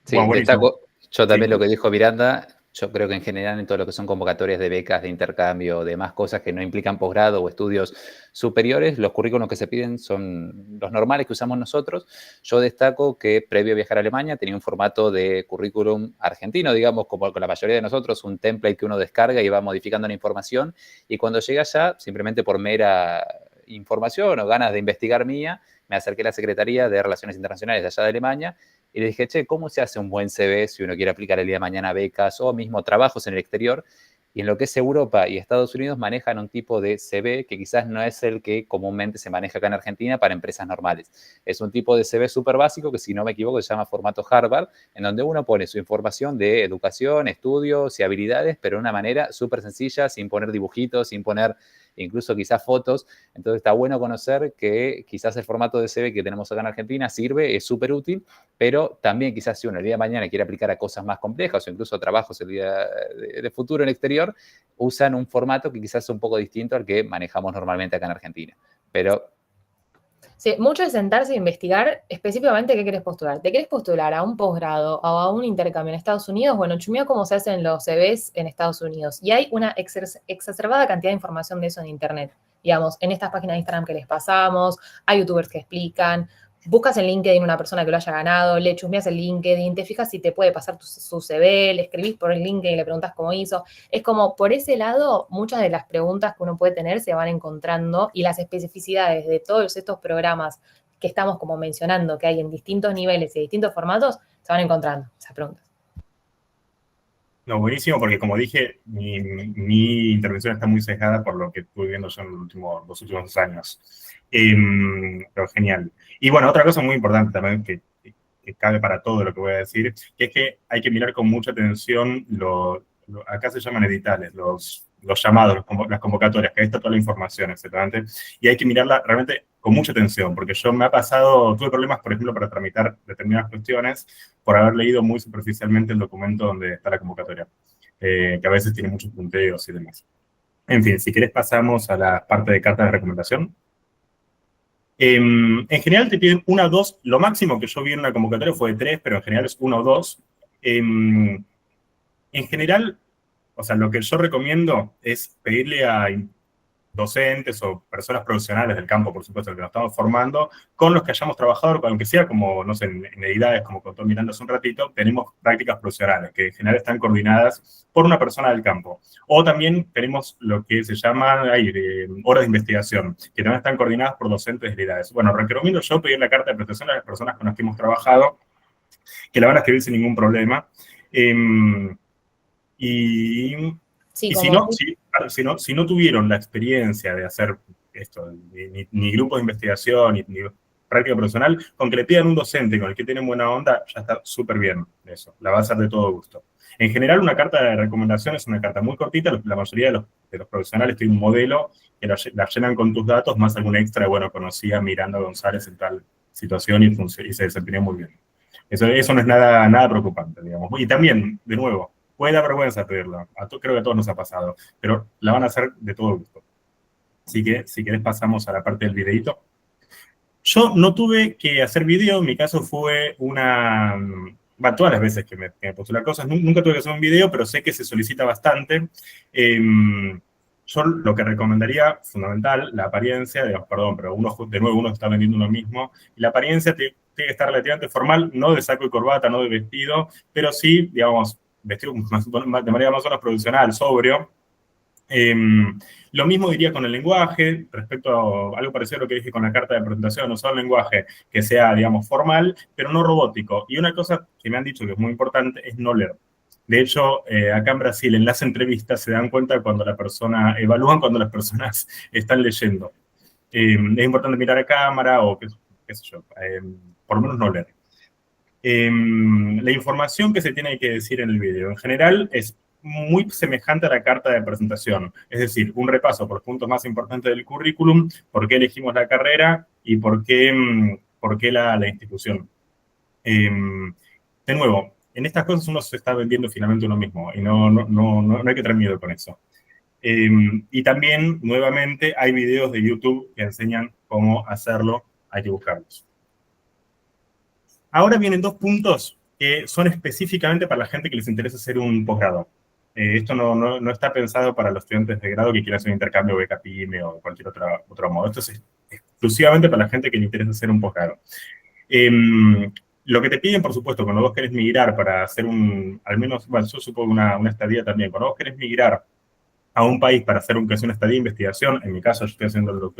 Sí, Bueno, destaco yo también sí. lo que dijo Miranda. Yo creo que en general en todo lo que son convocatorias de becas, de intercambio, demás cosas que no implican posgrado o estudios superiores, los currículos que se piden son los normales que usamos nosotros. Yo destaco que previo a viajar a Alemania tenía un formato de currículum argentino, digamos, como con la mayoría de nosotros, un template que uno descarga y va modificando la información. Y cuando llegué allá, simplemente por mera información o ganas de investigar mía, me acerqué a la Secretaría de Relaciones Internacionales de allá de Alemania y le dije, che, ¿cómo se hace un buen CV si uno quiere aplicar el día de mañana becas o mismo trabajos en el exterior? Y en lo que es Europa y Estados Unidos manejan un tipo de CV que quizás no es el que comúnmente se maneja acá en Argentina para empresas normales. Es un tipo de CV súper básico que, si no me equivoco, se llama formato Harvard, en donde uno pone su información de educación, estudios y habilidades, pero de una manera súper sencilla, sin poner dibujitos, sin poner incluso quizás fotos. Entonces está bueno conocer que quizás el formato de CV que tenemos acá en Argentina sirve, es súper útil, pero también quizás si uno el día de mañana quiere aplicar a cosas más complejas o incluso a trabajos el día de futuro en el exterior, usan un formato que quizás es un poco distinto al que manejamos normalmente acá en Argentina. Pero sí, mucho es sentarse e investigar específicamente qué querés postular. ¿Te querés postular a un posgrado o a un intercambio en Estados Unidos? Bueno, chumea cómo se hacen los CVs en Estados Unidos. Y hay una exacerbada cantidad de información de eso en Internet. Digamos, en estas páginas de Instagram que les pasamos, hay youtubers que explican. Buscas en LinkedIn una persona que lo haya ganado, le chusmeas el LinkedIn, te fijas si te puede pasar su CV, le escribís por el LinkedIn y le preguntas cómo hizo. Es como, por ese lado, muchas de las preguntas que uno puede tener se van encontrando y las especificidades de todos estos programas que estamos como mencionando, que hay en distintos niveles y distintos formatos, se van encontrando esas preguntas. No, buenísimo, porque como dije, mi intervención está muy sesgada por lo que estuve viendo yo en los últimos 2 años. Pero genial. Y bueno, otra cosa muy importante también que cabe para todo lo que voy a decir, que es que hay que mirar con mucha atención, acá se llaman editales, los llamados, las convocatorias, que ahí está toda la información, exactamente, y hay que mirarla realmente con mucha atención, porque yo me ha pasado, tuve problemas, por ejemplo, para tramitar determinadas cuestiones por haber leído muy superficialmente el documento donde está la convocatoria, que a veces tiene muchos punteos y demás. En fin, si querés pasamos a la parte de carta de recomendación. En general te piden 1 o 2, lo máximo que yo vi en una convocatoria fue de 3, pero en general es 1 o 2. En general, o sea, lo que yo recomiendo es pedirle a docentes o personas profesionales del campo, por supuesto, que nos estamos formando, con los que hayamos trabajado, aunque sea como, no sé, en edades, como contó Miranda hace un ratito, tenemos prácticas profesionales que en general están coordinadas por una persona del campo. O también tenemos lo que se llama horas de investigación, que también están coordinadas por docentes de edades. Bueno, recomiendo yo pedir la carta de prestación a las personas con las que hemos trabajado, que la van a escribir sin ningún problema. Sí, Y si no tuvieron la experiencia de hacer esto, ni grupos de investigación, ni práctica profesional, con que le pidan un docente con el que tienen buena onda, ya está súper bien eso. La va a hacer de todo gusto. En general, una carta de recomendación es una carta muy cortita. La mayoría de los profesionales tienen un modelo que la llenan con tus datos, más algún extra. Bueno, conocí a Miranda González en tal situación y se desempeñó muy bien. Eso no es nada preocupante, digamos. Y también, de nuevo, puede dar vergüenza pedirla. Creo que a todos nos ha pasado, pero la van a hacer de todo gusto. Así que, si querés, pasamos a la parte del videíto. Yo no tuve que hacer video, en mi caso fue todas las veces que me postulé cosas, nunca tuve que hacer un video, pero sé que se solicita bastante. Yo lo que recomendaría, fundamental, la apariencia, perdón, pero de nuevo uno está vendiendo uno mismo, y la apariencia tiene que estar relativamente formal, no de saco y corbata, no de vestido, pero sí, digamos, vestido de manera más o menos profesional, sobrio. Lo mismo diría con el lenguaje, respecto a algo parecido a lo que dije con la carta de presentación, no solo el lenguaje que sea, digamos, formal, pero no robótico. Y una cosa que me han dicho que es muy importante es no leer. De hecho, acá en Brasil, en las entrevistas se dan cuenta evalúan cuando las personas están leyendo. Es importante mirar a cámara o qué sé yo, por lo menos no leer. La información que se tiene que decir en el video, en general, es muy semejante a la carta de presentación, es decir, un repaso por los puntos más importantes del currículum, por qué elegimos la carrera y por qué la institución. De nuevo, en estas cosas uno se está vendiendo finalmente uno mismo y no hay que tener miedo con eso. Y también, nuevamente, hay videos de YouTube que enseñan cómo hacerlo, hay que buscarlos. Ahora vienen 2 puntos que son específicamente para la gente que les interesa hacer un posgrado. Esto no está pensado para los estudiantes de grado que quieran hacer un intercambio beca PYME o cualquier otro modo. Esto es exclusivamente para la gente que le interesa hacer un posgrado. Lo que te piden, por supuesto, cuando vos querés migrar para hacer al menos, bueno, yo supongo una estadía también, cuando vos querés migrar a un país para hacer una estadía de investigación, en mi caso yo estoy haciendo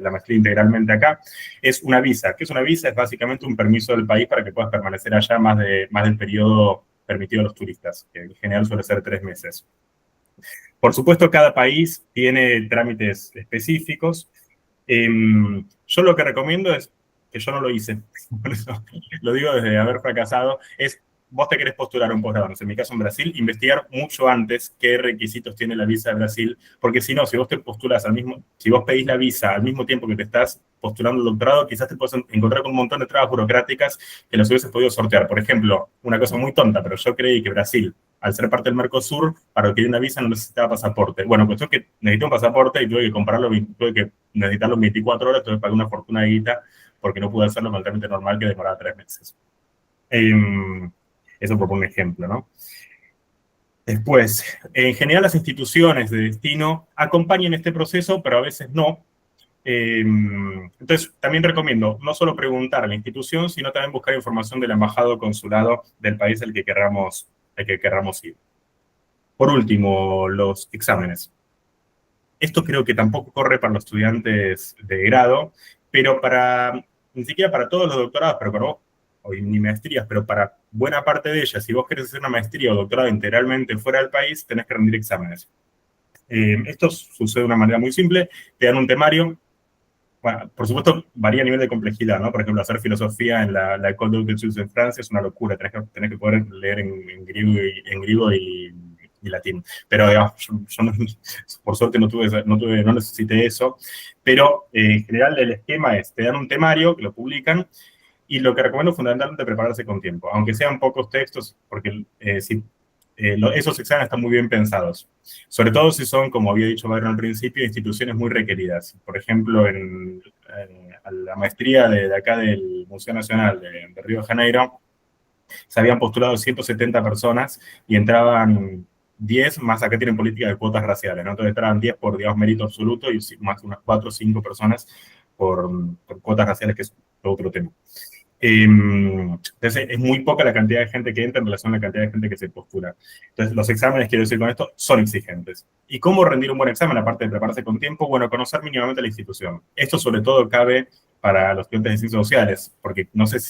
la maestría integralmente acá, es una visa. ¿Qué es una visa? Es básicamente un permiso del país para que puedas permanecer allá más del periodo permitido a los turistas, que en general suele ser 3 meses. Por supuesto, cada país tiene trámites específicos. Yo lo que recomiendo es, que yo no lo hice, por eso lo digo desde haber fracasado, es vos te querés postular un posgrado, en mi caso en Brasil, investigar mucho antes qué requisitos tiene la visa de Brasil, porque si no, si vos te postulas si vos pedís la visa al mismo tiempo que te estás postulando el doctorado, quizás te puedes encontrar con un montón de trabas burocráticas que las hubieses podido sortear. Por ejemplo, una cosa muy tonta, pero yo creí que Brasil, al ser parte del Mercosur, para adquirir una visa no necesitaba pasaporte. Bueno, cuestión que necesité un pasaporte y tuve que comprarlo, tuve que necesitarlo en 24 horas, entonces pagué una fortuna de guita porque no pude hacerlo con el trámite normal que demoraba 3 meses. Eso por un ejemplo, ¿no? Después, en general las instituciones de destino acompañan este proceso, pero a veces no. Entonces, también recomiendo no solo preguntar a la institución, sino también buscar información del embajado o consulado del país al que querramos ir. Por último, los exámenes. Esto creo que tampoco corre para los estudiantes de grado, pero ni siquiera para todos los doctorados, pero para vos, o ni maestrías, pero para buena parte de ellas, si vos querés hacer una maestría o doctorado integralmente fuera del país, tenés que rendir exámenes. Esto sucede de una manera muy simple, te dan un temario. Bueno, por supuesto, varía a nivel de complejidad, ¿no? Por ejemplo, hacer filosofía en la École d'Haute Études en Francia es una locura, tenés que poder leer en griego y latín. Pero, digamos, yo no, por suerte no necesité eso. Pero, en general, el esquema es, te dan un temario, que lo publican, y lo que recomiendo es fundamentalmente prepararse con tiempo, aunque sean pocos textos, porque esos exámenes están muy bien pensados. Sobre todo si son, como había dicho Byron al principio, instituciones muy requeridas. Por ejemplo, a la maestría de acá del Museo Nacional de Río de Janeiro, se habían postulado 170 personas y entraban 10, más acá tienen política de cuotas raciales, ¿no? Entonces entraban 10 por, digamos, mérito absoluto y más unas 4 o 5 personas por cuotas raciales, que es otro tema. Entonces, es muy poca la cantidad de gente que entra en relación a la cantidad de gente que se postula. Entonces, los exámenes, quiero decir con esto, son exigentes. ¿Y cómo rendir un buen examen, aparte de prepararse con tiempo? Bueno, conocer mínimamente la institución. Esto, sobre todo, cabe para los estudiantes de ciencias sociales, porque no sé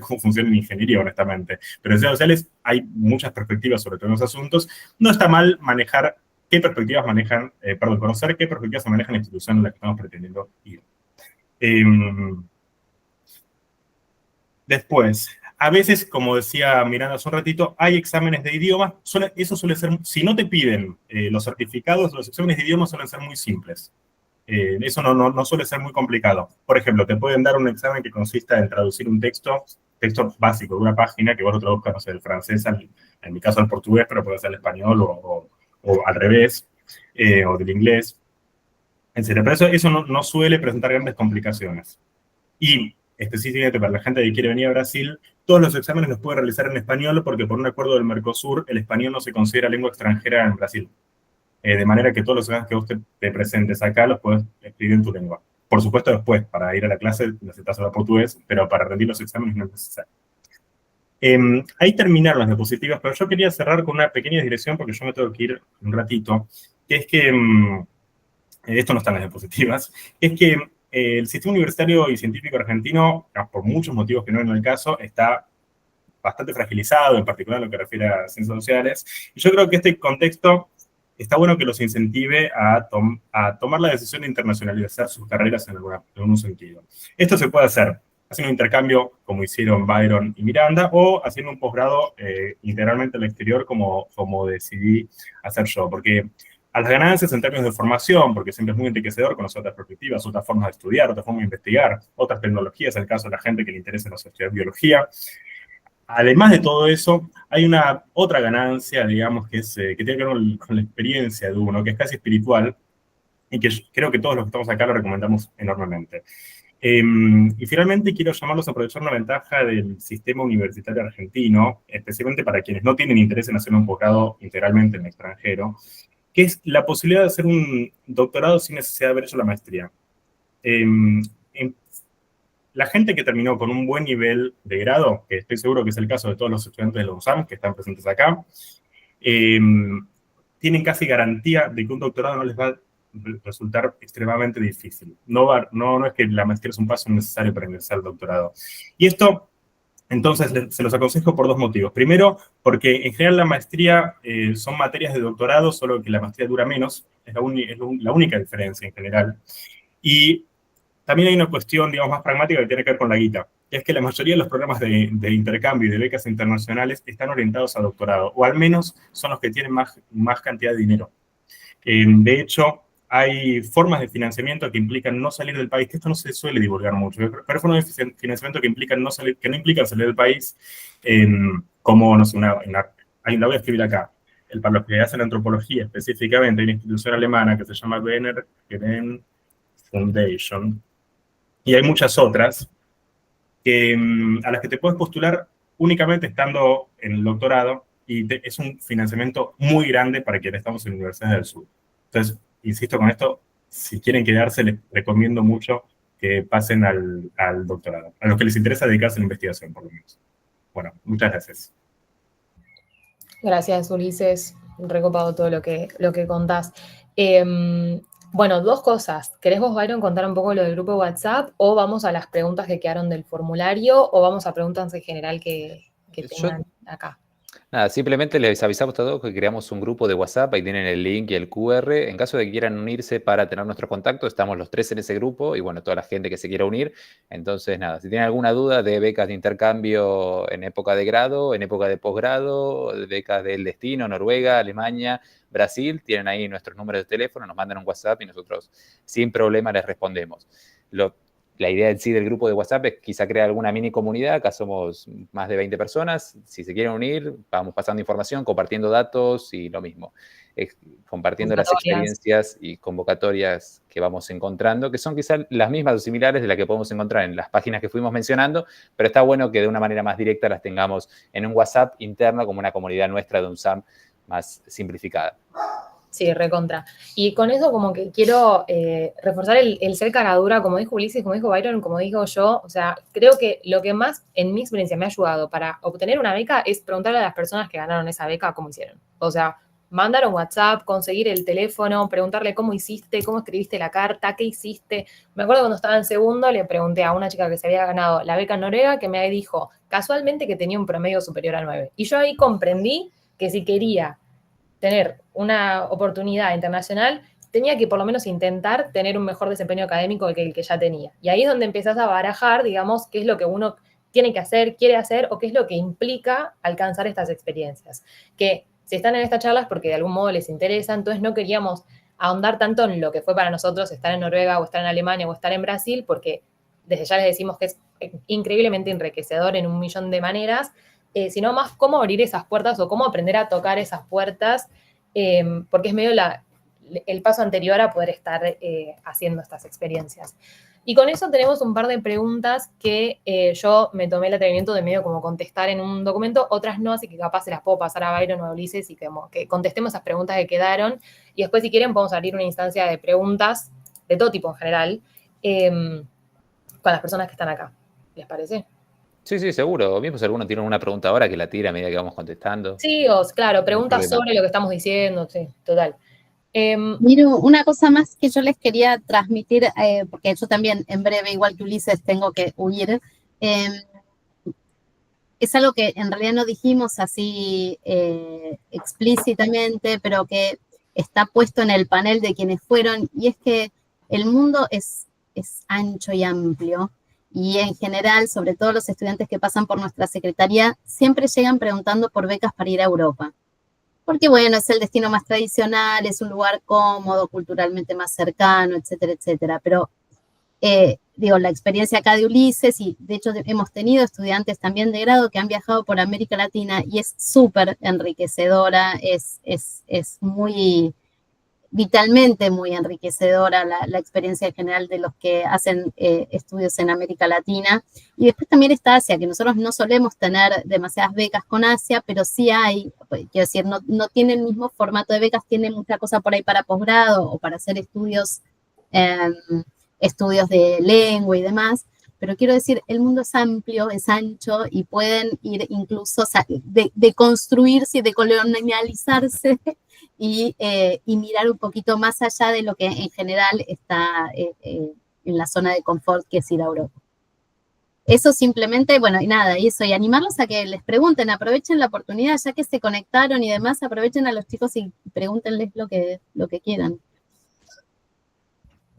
cómo funciona en ingeniería, honestamente, pero en ciencias sociales hay muchas perspectivas sobre todos los asuntos. No está mal conocer qué perspectivas se manejan en la institución en la que estamos pretendiendo ir. Después, a veces, como decía Miranda hace un ratito, hay exámenes de idioma. Eso suele ser, si no te piden los certificados, los exámenes de idioma suelen ser muy simples. Eso no suele ser muy complicado. Por ejemplo, te pueden dar un examen que consista en traducir un texto básico de una página, que vos lo traduzcas, no sé, del francés, en mi caso al portugués, pero puede ser al español o al revés, o del inglés, etc. Pero eso no suele presentar grandes complicaciones. Y específicamente para la gente que quiere venir a Brasil, todos los exámenes los puede realizar en español porque por un acuerdo del Mercosur, el español no se considera lengua extranjera en Brasil. De manera que todos los exámenes que vos te presentes acá los puedes escribir en tu lengua. Por supuesto, después, para ir a la clase necesitas hablar portugués, pero para rendir los exámenes no es necesario. Ahí terminaron las diapositivas, pero yo quería cerrar con una pequeña dirección porque yo me tengo que ir un ratito, que es que, esto no está en las diapositivas, es que el sistema universitario y científico argentino, por muchos motivos que no en el caso, está bastante fragilizado, en particular en lo que refiere a ciencias sociales, y yo creo que este contexto está bueno que los incentive a tomar la decisión de internacionalizar sus carreras en algún sentido. Esto se puede hacer haciendo un intercambio, como hicieron Byron y Miranda, o haciendo un posgrado integralmente al exterior, como decidí hacer yo, porque a las ganancias en términos de formación, porque siempre es muy enriquecedor conocer otras perspectivas, otras formas de estudiar, otras formas de investigar, otras tecnologías, en el caso de la gente que le interesa estudiar biología. Además de todo eso, hay otra ganancia, digamos, que tiene que ver con la experiencia de uno, que es casi espiritual, y que creo que todos los que estamos acá lo recomendamos enormemente. Y finalmente quiero llamarlos a aprovechar una ventaja del sistema universitario argentino, especialmente para quienes no tienen interés en hacer un posgrado integralmente en el extranjero, que es la posibilidad de hacer un doctorado sin necesidad de haber hecho la maestría. La gente que terminó con un buen nivel de grado, que estoy seguro que es el caso de todos los estudiantes de la UNSAM que están presentes acá, tienen casi garantía de que un doctorado no les va a resultar extremadamente difícil. No es que la maestría es un paso necesario para ingresar al doctorado. Y esto Entonces, se los aconsejo por dos motivos. Primero, porque en general la maestría son materias de doctorado, solo que la maestría dura menos, es la única diferencia en general. Y también hay una cuestión, digamos, más pragmática que tiene que ver con la guita, que es que la mayoría de los programas de intercambio y de becas internacionales están orientados a doctorado, o al menos son los que tienen más cantidad de dinero. De hecho, hay formas de financiamiento que implican no salir del país, que esto no se suele divulgar mucho, pero hay formas de financiamiento que no implican salir del país, como, no sé, la voy a escribir acá. Para los que hacen antropología específicamente, hay una institución alemana que se llama Benner Foundation, y hay muchas otras a las que te puedes postular únicamente estando en el doctorado, y es un financiamiento muy grande para quienes estamos en universidades del sur. Entonces, insisto con esto, si quieren quedarse, les recomiendo mucho que pasen al doctorado, a los que les interesa dedicarse a la investigación, por lo menos. Bueno, muchas gracias. Gracias, Ulises. Recopado todo lo que contás. Bueno, dos cosas. ¿Querés vos, Byron, contar un poco lo del grupo de WhatsApp o vamos a las preguntas que quedaron del formulario o vamos a preguntas en general que tengan acá? Nada, simplemente les avisamos a todos que creamos un grupo de WhatsApp, ahí tienen el link y el QR. En caso de que quieran unirse para tener nuestro contacto, estamos los 3 en ese grupo y bueno, toda la gente que se quiera unir. Entonces, nada, si tienen alguna duda de becas de intercambio en época de grado, en época de posgrado, de becas del destino, Noruega, Alemania, Brasil, tienen ahí nuestros números de teléfono, nos mandan un WhatsApp y nosotros sin problema les respondemos. La idea en sí del grupo de WhatsApp es quizá crear alguna mini comunidad. Acá somos más de 20 personas. Si se quieren unir, vamos pasando información, compartiendo datos y lo mismo. Compartiendo las experiencias y convocatorias que vamos encontrando, que son quizá las mismas o similares de las que podemos encontrar en las páginas que fuimos mencionando, pero está bueno que de una manera más directa las tengamos en un WhatsApp interno como una comunidad nuestra de UNSAM más simplificada. Sí, recontra. Y con eso como que quiero reforzar el ser caradura, como dijo Ulises, como dijo Byron, como digo yo. O sea, creo que lo que más en mi experiencia me ha ayudado para obtener una beca es preguntarle a las personas que ganaron esa beca cómo hicieron. O sea, mandar un WhatsApp, conseguir el teléfono, preguntarle cómo hiciste, cómo escribiste la carta, qué hiciste. Me acuerdo cuando estaba en segundo, le pregunté a una chica que se había ganado la beca en Noruega que me dijo casualmente que tenía un promedio superior a 9. Y yo ahí comprendí que si quería tener una oportunidad internacional, tenía que por lo menos intentar tener un mejor desempeño académico que el que ya tenía. Y ahí es donde empezás a barajar, digamos, qué es lo que uno tiene que hacer, quiere hacer, o qué es lo que implica alcanzar estas experiencias. Que si están en estas charlas porque de algún modo les interesa, entonces no queríamos ahondar tanto en lo que fue para nosotros estar en Noruega o estar en Alemania o estar en Brasil, porque desde ya les decimos que es increíblemente enriquecedor en 1.000.000 de maneras, sino más cómo abrir esas puertas o cómo aprender a tocar esas puertas, porque es medio el paso anterior a poder estar haciendo estas experiencias. Y con eso tenemos un par de preguntas que yo me tomé el atrevimiento de medio como contestar en un documento, otras no, así que capaz se las puedo pasar a Byron o a Ulises y que contestemos esas preguntas que quedaron. Y después, si quieren, podemos abrir una instancia de preguntas de todo tipo en general con las personas que están acá. ¿Les parece? Sí, seguro. O mismo si alguno tiene una pregunta ahora que la tira a medida que vamos contestando. Sí, claro, preguntas sobre lo que estamos diciendo, sí, total. Miro, una cosa más que yo les quería transmitir, porque yo también en breve, igual que Ulises, tengo que huir. Es algo que en realidad no dijimos así explícitamente, pero que está puesto en el panel de quienes fueron, y es que el mundo es ancho y amplio. Y en general, sobre todo los estudiantes que pasan por nuestra secretaría, siempre llegan preguntando por becas para ir a Europa. Porque bueno, es el destino más tradicional, es un lugar cómodo, culturalmente más cercano, etcétera, etcétera. Pero, la experiencia acá de Ulises, y de hecho hemos tenido estudiantes también de grado que han viajado por América Latina y es súper enriquecedora, es muy vitalmente muy enriquecedora la experiencia en general de los que hacen estudios en América Latina. Y después también está Asia, que nosotros no solemos tener demasiadas becas con Asia, pero sí hay, quiero decir, no tiene el mismo formato de becas, tiene mucha cosa por ahí para posgrado o para hacer estudios de lengua y demás. Pero quiero decir, el mundo es amplio, es ancho y pueden ir incluso de construirse y de colonializarse y mirar un poquito más allá de lo que en general está en la zona de confort que es ir a Europa. eso simplemente, bueno, y nada, y eso, y animarlos a que les pregunten, aprovechen la oportunidad, ya que se conectaron y demás, aprovechen a los chicos y pregúntenles lo que quieran.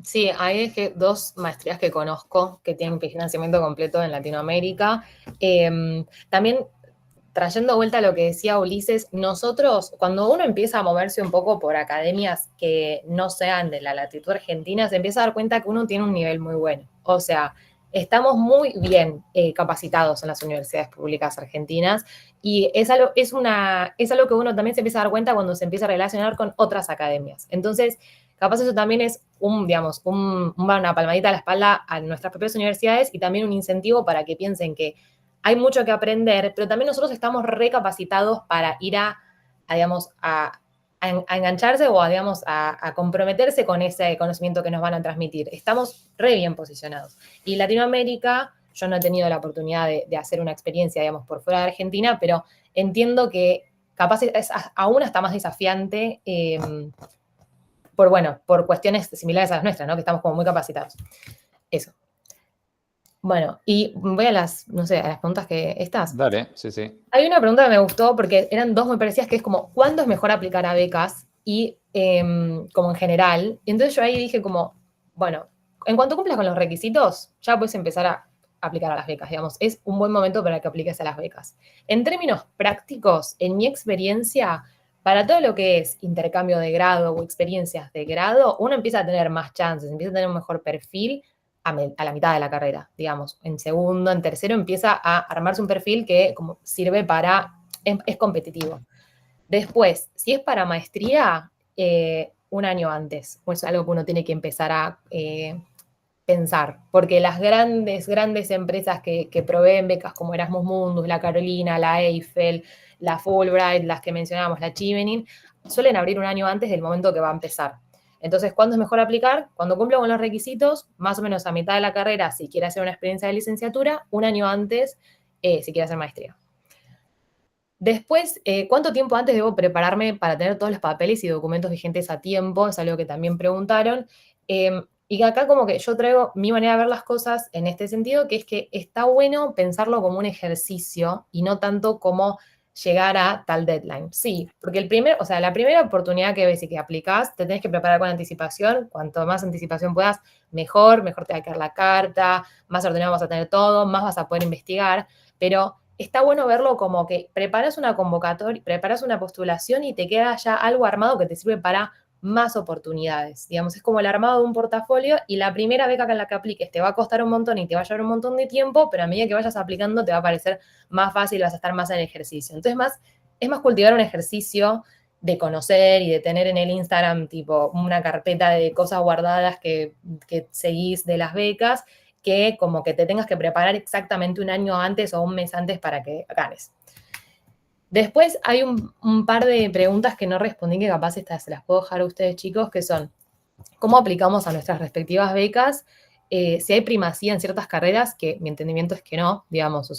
Sí, hay es que 2 maestrías que conozco que tienen financiamiento completo en Latinoamérica. También, trayendo vuelta a lo que decía Ulises, nosotros, cuando uno empieza a moverse un poco por academias que no sean de la latitud argentina, se empieza a dar cuenta que uno tiene un nivel muy bueno. O sea, estamos muy bien capacitados en las universidades públicas argentinas y es algo que uno también se empieza a dar cuenta cuando se empieza a relacionar con otras academias. Entonces, capaz eso también es una palmadita a la espalda a nuestras propias universidades y también un incentivo para que piensen que hay mucho que aprender, pero también nosotros estamos recapacitados para ir a engancharse o a comprometerse con ese conocimiento que nos van a transmitir. Estamos re bien posicionados. Y Latinoamérica, yo no he tenido la oportunidad de hacer una experiencia, por fuera de Argentina, pero entiendo que capaz es aún hasta más desafiante por cuestiones similares a las nuestras, ¿no? Que estamos como muy capacitados. Eso. Bueno, y voy a las preguntas que estas. Dale, sí. Hay una pregunta que me gustó porque eran 2 muy parecidas, que es como, ¿cuándo es mejor aplicar a becas? Y como en general. Y entonces yo ahí dije como, bueno, en cuanto cumplas con los requisitos, ya puedes empezar a aplicar a las becas, es un buen momento para que apliques a las becas. En términos prácticos, en mi experiencia, para todo lo que es intercambio de grado o experiencias de grado, uno empieza a tener más chances, empieza a tener un mejor perfil a la mitad de la carrera, en segundo, en tercero, empieza a armarse un perfil que como sirve es competitivo. Después, si es para maestría, un año antes, pues es algo que uno tiene que empezar a pensar, porque las grandes empresas que proveen becas como Erasmus Mundus, la Carolina, la Eiffel, la Fulbright, las que mencionábamos, la Chevening, suelen abrir un año antes del momento que va a empezar. Entonces, ¿cuándo es mejor aplicar? Cuando cumplo con los requisitos, más o menos a mitad de la carrera, si quiere hacer una experiencia de licenciatura, un año antes, si quiere hacer maestría. Después, ¿cuánto tiempo antes debo prepararme para tener todos los papeles y documentos vigentes a tiempo? Es algo que también preguntaron. Y acá como que yo traigo mi manera de ver las cosas en este sentido, que es que está bueno pensarlo como un ejercicio y no tanto como llegar a tal deadline. Sí, porque la primera oportunidad que ves y que aplicás, te tenés que preparar con anticipación. Cuanto más anticipación puedas, mejor te va a quedar la carta, más ordenado vas a tener todo, más vas a poder investigar, pero está bueno verlo como que preparas una convocatoria, preparas una postulación y te queda ya algo armado que te sirve para más oportunidades. Es como el armado de un portafolio y la primera beca en la que apliques te va a costar un montón y te va a llevar un montón de tiempo, pero a medida que vayas aplicando te va a parecer más fácil, vas a estar más en el ejercicio. Entonces es más cultivar un ejercicio de conocer y de tener en el Instagram tipo una carpeta de cosas guardadas que seguís de las becas, que como que te tengas que preparar exactamente un año antes o un mes antes para que ganes. Después hay un par de preguntas que no respondí, que capaz estas se las puedo dejar a ustedes, chicos, que son, ¿cómo aplicamos a nuestras respectivas becas? Si hay primacía en ciertas carreras, que mi entendimiento es que no,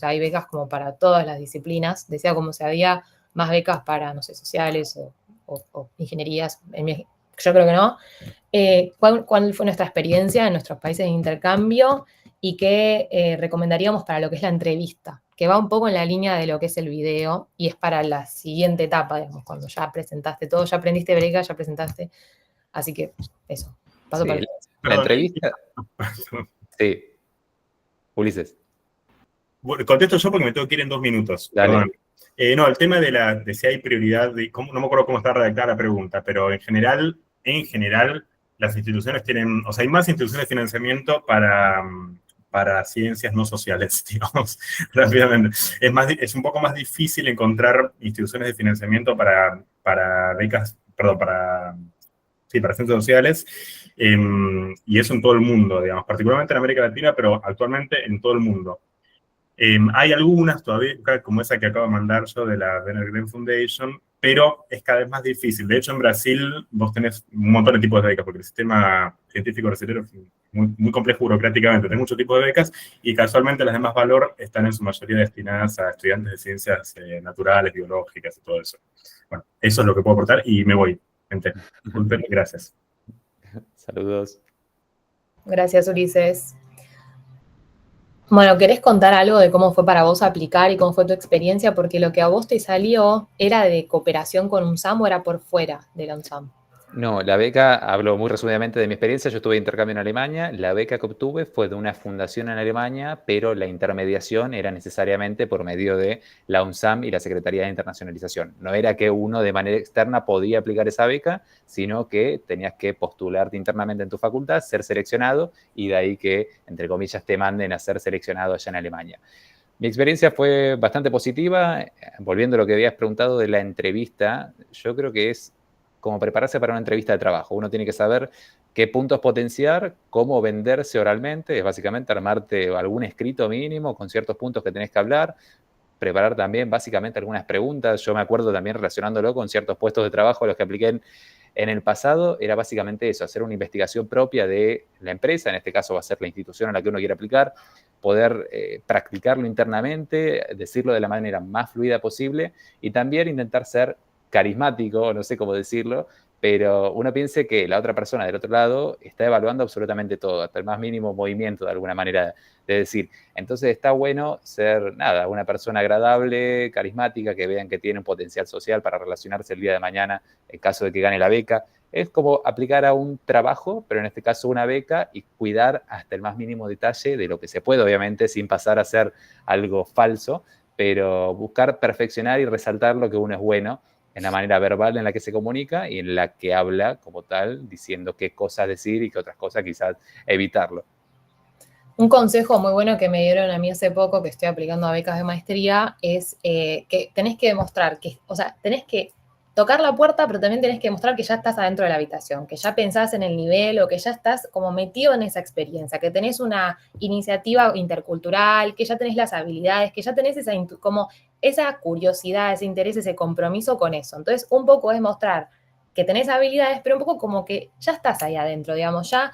hay becas como para todas las disciplinas, decía como si había más becas para, sociales o ingenierías, yo creo que no. ¿Cuál fue nuestra experiencia en nuestros países de intercambio y qué recomendaríamos para lo que es la entrevista? Que va un poco en la línea de lo que es el video y es para la siguiente etapa, cuando ya presentaste todo, ya aprendiste breca, ya presentaste. Así que eso, paso para la entrevista. Sí. Ulises. Bueno, contesto yo porque me tengo que ir en 2 minutos. Dale. Perdón. No, el tema de si hay prioridad, no me acuerdo cómo está redactada la pregunta, pero en general, las instituciones tienen, hay más instituciones de financiamiento para ciencias no sociales, digamos, rápidamente. Es un poco más difícil encontrar instituciones de financiamiento para becas, perdón, para ciencias sociales, y eso en todo el mundo, digamos, particularmente en América Latina, pero actualmente en todo el mundo. Hay algunas todavía, como esa que acabo de mandar yo de la Werner Gren Foundation, pero es cada vez más difícil. De hecho, en Brasil vos tenés un montón de tipos de becas, porque el sistema científico brasileño es muy complejo burocráticamente. Tenés muchos tipos de becas y casualmente las de más valor están en su mayoría destinadas a estudiantes de ciencias naturales, biológicas y todo eso. Bueno, eso es lo que puedo aportar y me voy. Gente, disculpen, gracias. Saludos. Gracias, Ulises. Bueno, ¿querés contar algo de cómo fue para vos aplicar y cómo fue tu experiencia? Porque lo que a vos te salió era de cooperación con UNSAM o era por fuera de la UNSAM. No, la beca, hablo muy resumidamente de mi experiencia, yo estuve de intercambio en Alemania, la beca que obtuve fue de una fundación en Alemania, pero la intermediación era necesariamente por medio de la UNSAM y la Secretaría de Internacionalización. No era que uno de manera externa podía aplicar esa beca, sino que tenías que postularte internamente en tu facultad, ser seleccionado y de ahí que, entre comillas, te manden a ser seleccionado allá en Alemania. Mi experiencia fue bastante positiva. Volviendo a lo que habías preguntado de la entrevista, yo creo que es como prepararse para una entrevista de trabajo. Uno tiene que saber qué puntos potenciar, cómo venderse oralmente, es básicamente armarte algún escrito mínimo con ciertos puntos que tenés que hablar, preparar también básicamente algunas preguntas. Yo me acuerdo también relacionándolo con ciertos puestos de trabajo a los que apliqué en el pasado, era básicamente eso, hacer una investigación propia de la empresa, en este caso va a ser la institución a la que uno quiere aplicar, poder practicarlo internamente, decirlo de la manera más fluida posible y también intentar ser carismático, no sé cómo decirlo, pero uno piense que la otra persona del otro lado está evaluando absolutamente todo, hasta el más mínimo movimiento de alguna manera de decir. Entonces está bueno ser, nada, una persona agradable, carismática, que vean que tiene un potencial social para relacionarse el día de mañana en caso de que gane la beca. Es como aplicar a un trabajo, pero en este caso una beca, y cuidar hasta el más mínimo detalle de lo que se puede, obviamente, sin pasar a ser algo falso, pero buscar perfeccionar y resaltar lo que uno es bueno en la manera verbal en la que se comunica y en la que habla como tal, diciendo qué cosas decir y qué otras cosas quizás evitarlo. Un consejo muy bueno que me dieron a mí hace poco, que estoy aplicando a becas de maestría, es que tenés que demostrar que, o sea, tenés que tocar la puerta, pero también tenés que demostrar que ya estás adentro de la habitación, que ya pensás en el nivel o que ya estás como metido en esa experiencia, que tenés una iniciativa intercultural, que ya tenés las habilidades, que ya tenés como esa curiosidad, ese interés, ese compromiso con eso. Entonces, un poco es mostrar que tenés habilidades, pero un poco como que ya estás ahí adentro, digamos, ya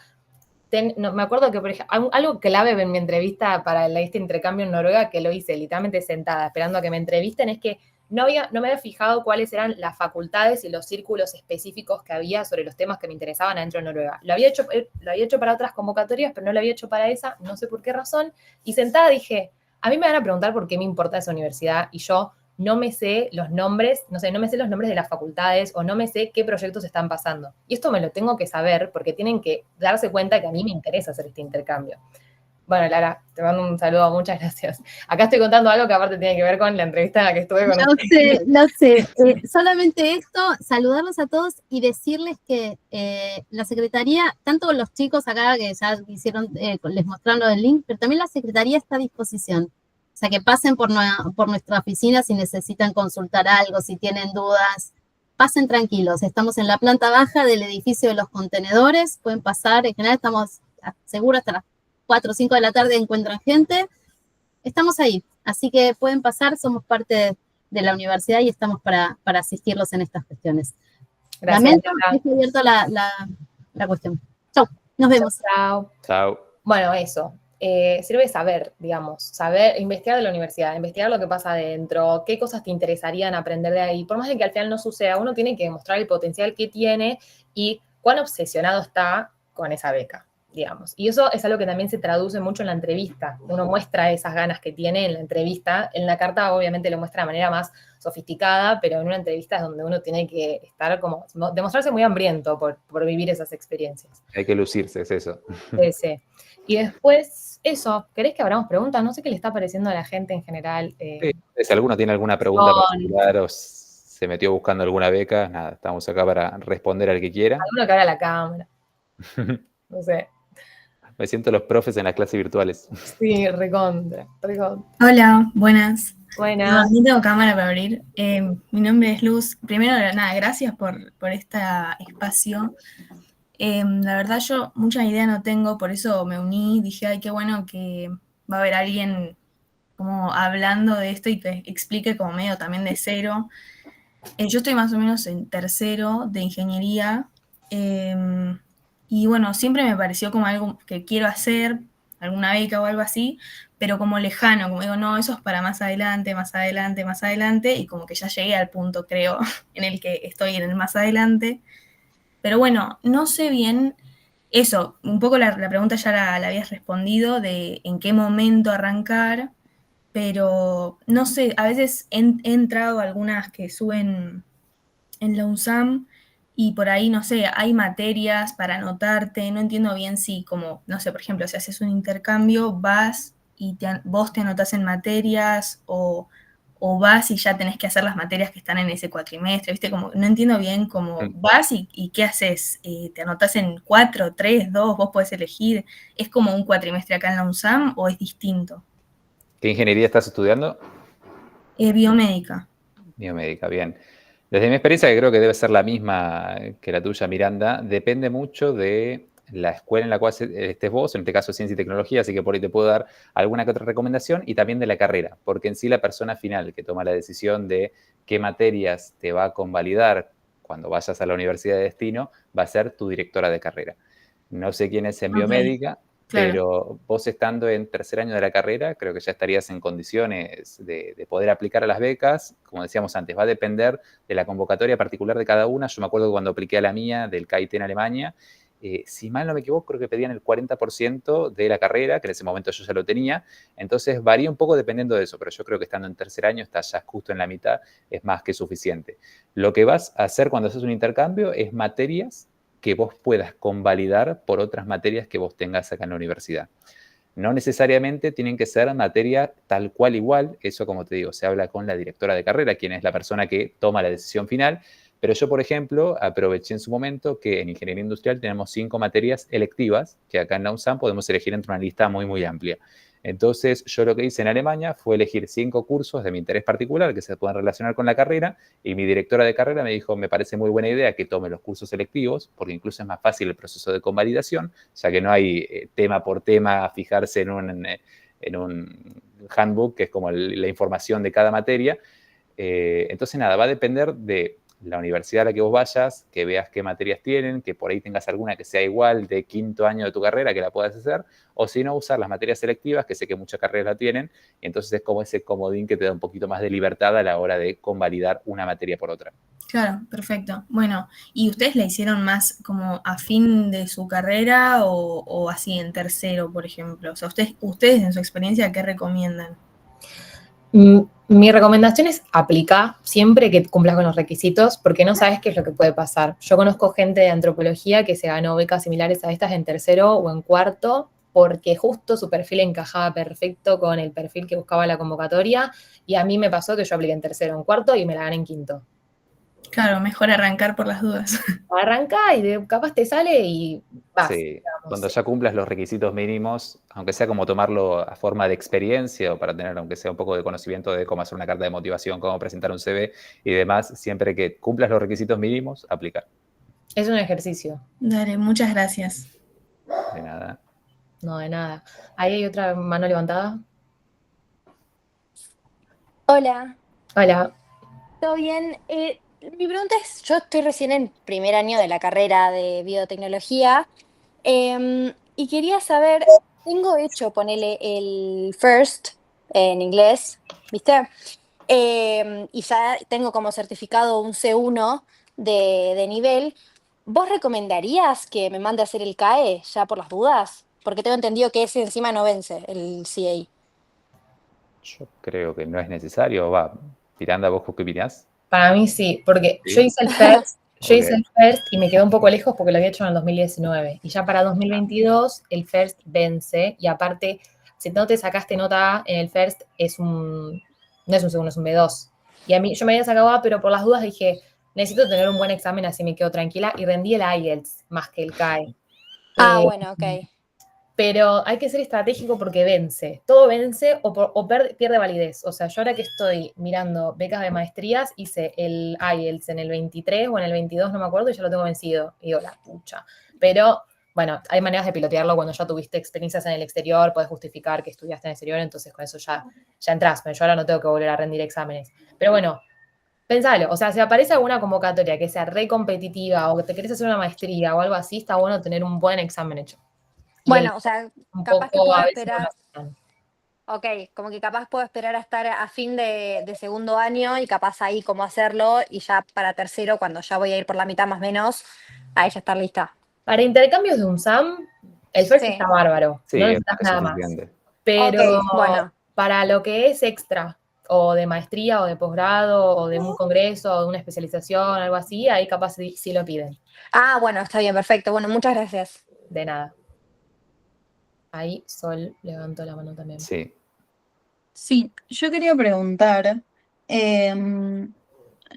no, me acuerdo que, por ejemplo, algo clave en mi entrevista para este intercambio en Noruega, que lo hice literalmente sentada, esperando a que me entrevisten, es que no me había fijado cuáles eran las facultades y los círculos específicos que había sobre los temas que me interesaban adentro de Noruega. Lo había hecho para otras convocatorias, pero no lo había hecho para esa, no sé por qué razón. Y sentada dije, a mí me van a preguntar por qué me importa esa universidad y yo no me sé los nombres, no sé, no me sé los nombres de las facultades o no me sé qué proyectos están pasando. Y esto me lo tengo que saber porque tienen que darse cuenta que a mí me interesa hacer este intercambio. Bueno, Lara, te mando un saludo, muchas gracias. Acá estoy contando algo que aparte tiene que ver con la entrevista en la que estuve con ustedes. No sé. Solamente esto, saludarlos a todos y decirles que la Secretaría, tanto los chicos acá que ya hicieron, les mostraron el link, pero también la Secretaría está a disposición. O sea, que pasen por nuestra oficina si necesitan consultar algo, si tienen dudas. Pasen tranquilos, estamos en la planta baja del edificio de los contenedores, pueden pasar, en general estamos seguros hasta las 4 o 5 de la tarde encuentran gente. Estamos ahí, así que pueden pasar, somos parte de la universidad y estamos para asistirlos en estas cuestiones. Gracias. Lamento que esté abierta la cuestión. Chau, nos vemos. Chao. Chao. Bueno, eso. Sirve saber, digamos, saber, investigar de la universidad, investigar lo que pasa adentro, qué cosas te interesarían aprender de ahí. Por más de que al final no suceda, uno tiene que demostrar el potencial que tiene y cuán obsesionado está con esa beca, digamos. Y eso es algo que también se traduce mucho en la entrevista. Uno muestra esas ganas que tiene en la entrevista. En la carta obviamente lo muestra de manera más sofisticada, pero en una entrevista es donde uno tiene que estar como, demostrarse muy hambriento por vivir esas experiencias. Hay que lucirse, es eso. Sí. Y después, eso, ¿querés que abramos preguntas? No sé qué le está pareciendo a la gente en general. Sí, si alguno tiene alguna pregunta particular o se metió buscando alguna beca, nada, estamos acá para responder al que quiera. Alguno que abra la cámara. No sé. Me siento los profes en las clases virtuales. Sí, recontra. Hola, buenas. Buenas. No tengo cámara para abrir. Mi nombre es Luz. Primero, nada, gracias por este espacio. La verdad yo mucha idea no tengo, por eso me uní, dije, ay, qué bueno que va a haber alguien como hablando de esto y que explique como medio también de cero. Yo estoy más o menos en tercero de ingeniería y bueno, siempre me pareció como algo que quiero hacer, alguna beca o algo así, pero como lejano, como digo, no, eso es para más adelante, más adelante, más adelante, y como que ya llegué al punto, creo, en el que estoy en el más adelante. Pero bueno, no sé bien eso, un poco la pregunta ya la habías respondido de en qué momento arrancar, pero no sé, a veces he entrado a algunas que suben en la UNSAM y por ahí, no sé, hay materias para anotarte, no entiendo bien si como, no sé, por ejemplo, si haces un intercambio, vas y vos te anotás en materias o vas y ya tenés que hacer las materias que están en ese cuatrimestre, ¿viste? Como no entiendo bien cómo vas y qué haces. ¿Te anotás en 4, 3, 2, vos podés elegir? ¿Es como un cuatrimestre acá en la UNSAM o es distinto? ¿Qué ingeniería estás estudiando? Biomédica. Biomédica, bien. Desde mi experiencia, que creo que debe ser la misma que la tuya, Miranda, depende mucho de la escuela en la cual estés vos, en este caso ciencia y tecnología, así que por ahí te puedo dar alguna que otra recomendación, y también de la carrera, porque en sí la persona final que toma la decisión de qué materias te va a convalidar cuando vayas a la universidad de destino, va a ser tu directora de carrera. No sé quién es en biomédica, Claro. pero vos estando en tercer año de la carrera, creo que ya estarías en condiciones de poder aplicar a las becas. Como decíamos antes, va a depender de la convocatoria particular de cada una. Yo me acuerdo que cuando apliqué a la mía del KIT en Alemania, si mal no me equivoco, creo que pedían el 40% de la carrera, que en ese momento yo ya lo tenía. Entonces varía un poco dependiendo de eso, pero yo creo que estando en tercer año, estás ya justo en la mitad, es más que suficiente. Lo que vas a hacer cuando haces un intercambio es materias que vos puedas convalidar por otras materias que vos tengas acá en la universidad. No necesariamente tienen que ser materia tal cual igual, eso como te digo, se habla con la directora de carrera, quien es la persona que toma la decisión final, pero yo, por ejemplo, aproveché en su momento que en Ingeniería Industrial tenemos 5 materias electivas, que acá en la UNSAM podemos elegir entre una lista muy, muy amplia. Entonces, yo lo que hice en Alemania fue elegir 5 cursos de mi interés particular que se puedan relacionar con la carrera, y mi directora de carrera me dijo, me parece muy buena idea que tome los cursos selectivos, porque incluso es más fácil el proceso de convalidación, ya que no hay tema por tema fijarse en un handbook, que es como la información de cada materia. Entonces, nada, va a depender de la universidad a la que vos vayas, que veas qué materias tienen, que por ahí tengas alguna que sea igual de quinto año de tu carrera, que la puedas hacer, o si no, usar las materias selectivas, que sé que muchas carreras la tienen, y entonces es como ese comodín que te da un poquito más de libertad a la hora de convalidar una materia por otra. Claro, perfecto. Bueno, ¿y ustedes la hicieron más como a fin de su carrera o así en tercero, por ejemplo? O sea, ustedes en su experiencia, ¿qué recomiendan? Mi recomendación es aplicar siempre que cumplas con los requisitos, porque no sabes qué es lo que puede pasar. Yo conozco gente de antropología que se ganó becas similares a estas en tercero o en cuarto, porque justo su perfil encajaba perfecto con el perfil que buscaba la convocatoria, y a mí me pasó que yo apliqué en tercero o en cuarto y me la gané en quinto. Claro, mejor arrancar por las dudas. Arranca y capaz te sale y vas. Sí, digamos. cuando ya cumplas los requisitos mínimos, aunque sea como tomarlo a forma de experiencia o para tener, aunque sea un poco de conocimiento de cómo hacer una carta de motivación, cómo presentar un CV y demás, siempre que cumplas los requisitos mínimos, aplicar. Es un ejercicio. Dale, muchas gracias. De nada. No, de nada. Ahí hay otra mano levantada. Hola, Hola. ¿todo bien? Mi pregunta es, yo estoy recién en primer año de la carrera de biotecnología y quería saber, tengo hecho, ponele el FIRST en inglés, ¿viste? Y ya tengo como certificado un C1 de nivel. ¿Vos recomendarías que me mande a hacer el CAE ya por las dudas? Porque tengo entendido que ese encima no vence, el CA. Yo creo que no es necesario. Va, Miranda, ¿vos qué opinás? Para mí sí, porque Sí. yo hice el FIRST, Ok. y me quedó un poco lejos porque lo había hecho en el 2019. Y ya para 2022 el FIRST vence, y aparte, si no te sacaste nota A en el FIRST, no es un segundo, es un B2. Y a mí, yo me había sacado A, pero por las dudas dije, necesito tener un buen examen, así me quedo tranquila, y rendí el IELTS más que el CAE. Ah, Eh, bueno, ok. pero hay que ser estratégico porque vence. Todo vence o pierde validez. O sea, yo ahora que estoy mirando becas de maestrías, hice el IELTS en el 23 o en el 22, no me acuerdo, y ya lo tengo vencido. Y digo, la pucha. Pero, bueno, hay maneras de pilotearlo cuando ya tuviste experiencias en el exterior, puedes justificar que estudiaste en el exterior, entonces con eso ya entras. Pero yo ahora no tengo que volver a rendir exámenes. Pero bueno, pensalo. O sea, si aparece alguna convocatoria que sea re competitiva o que te querés hacer una maestría o algo así, está bueno tener un buen examen hecho. Y el Bueno, o sea, un capaz que poco puedo a veces no lo esperar, aceptan. ok, como que capaz puedo esperar a estar a fin de segundo año y capaz ahí cómo hacerlo y ya para tercero, cuando ya voy a ir por la mitad más o menos, ahí ya estar lista. Para intercambios de UNSAM, el FIRST Sí. está bárbaro, Sí, no es necesitas nada más. suficiente. Pero Ok, bueno. para lo que es extra, o de maestría, o de posgrado, o de un congreso, o de una especialización, algo así, ahí capaz sí lo piden. Ah, bueno, está bien, perfecto. Bueno, muchas gracias. De nada. Ahí Sol levantó la mano también. Sí. Sí, yo quería preguntar,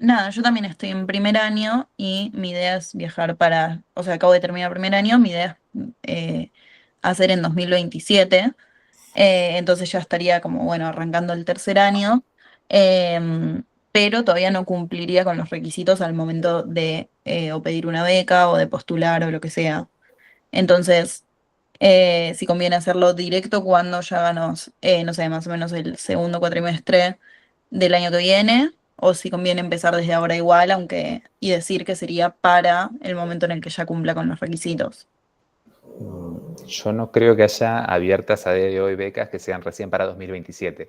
nada, yo también estoy en primer año y mi idea es viajar o sea, acabo de terminar primer año, mi idea es hacer en 2027, entonces ya estaría como, bueno, arrancando el tercer año, pero todavía no cumpliría con los requisitos al momento de o pedir una beca o de postular o lo que sea. Entonces, si conviene hacerlo directo cuando ya ganos, no sé, más o menos el segundo cuatrimestre del año que viene, o si conviene empezar desde ahora igual, y decir que sería para el momento en el que ya cumpla con los requisitos. Yo no creo que haya abiertas a día de hoy becas que sean recién para 2027.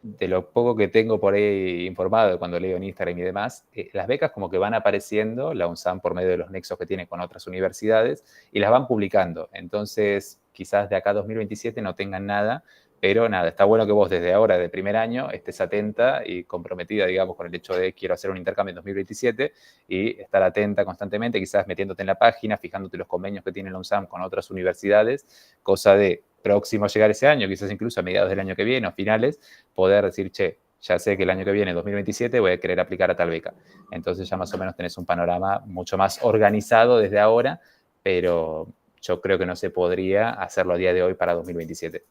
De lo poco que tengo por ahí informado cuando leo en Instagram y demás, las becas como que van apareciendo, la UNSAM por medio de los nexos que tiene con otras universidades, y las van publicando. Entonces, quizás de acá a 2027 no tengan nada, pero nada, está bueno que vos desde ahora, de primer año, estés atenta y comprometida, digamos, con el hecho de quiero hacer un intercambio en 2027 y estar atenta constantemente, quizás metiéndote en la página, fijándote los convenios que tiene la UNSAM con otras universidades, cosa de próximo a llegar ese año, quizás incluso a mediados del año que viene o finales, poder decir, che, ya sé que el año que viene, 2027, voy a querer aplicar a tal beca. Entonces ya más o menos tenés un panorama mucho más organizado desde ahora, pero yo creo que no se podría hacerlo a día de hoy para 2027.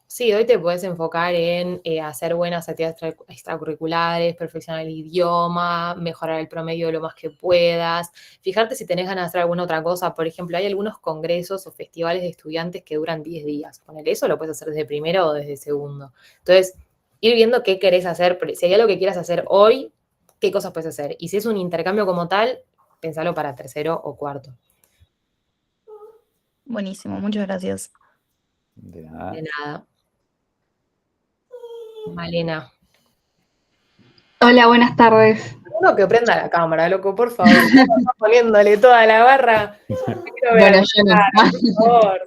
Sí, hoy te puedes enfocar en hacer buenas actividades extracurriculares, perfeccionar el idioma, mejorar el promedio lo más que puedas, fijarte si tenés ganas de hacer alguna otra cosa. Por ejemplo, hay algunos congresos o festivales de estudiantes que duran 10 días. Poner eso lo puedes hacer desde primero o desde segundo. Entonces, ir viendo qué querés hacer. Si hay algo que quieras hacer hoy, qué cosas puedes hacer. Y si es un intercambio como tal, pensalo para tercero o cuarto. Buenísimo, muchas gracias. De nada. De nada. Malena. Hola, buenas tardes. Uno que prenda la cámara, loco, por favor. Estás poniéndole toda la barra. Quiero ver Bueno, a yo no. Clara, por favor.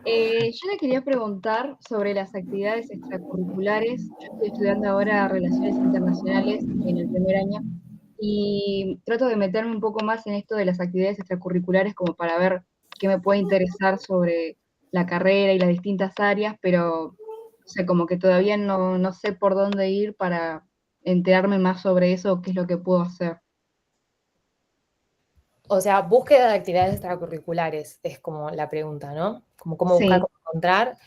Yo le quería preguntar sobre las actividades extracurriculares. Yo estoy estudiando ahora Relaciones Internacionales en el primer año y trato de meterme un poco más en esto de las actividades extracurriculares como para ver qué me puede interesar sobre la carrera y las distintas áreas, pero o sea, como que todavía no sé por dónde ir para enterarme más sobre eso, qué es lo que puedo hacer. O sea, búsqueda de actividades extracurriculares es como la pregunta, ¿no? Como cómo buscar, Sí. cómo encontrar.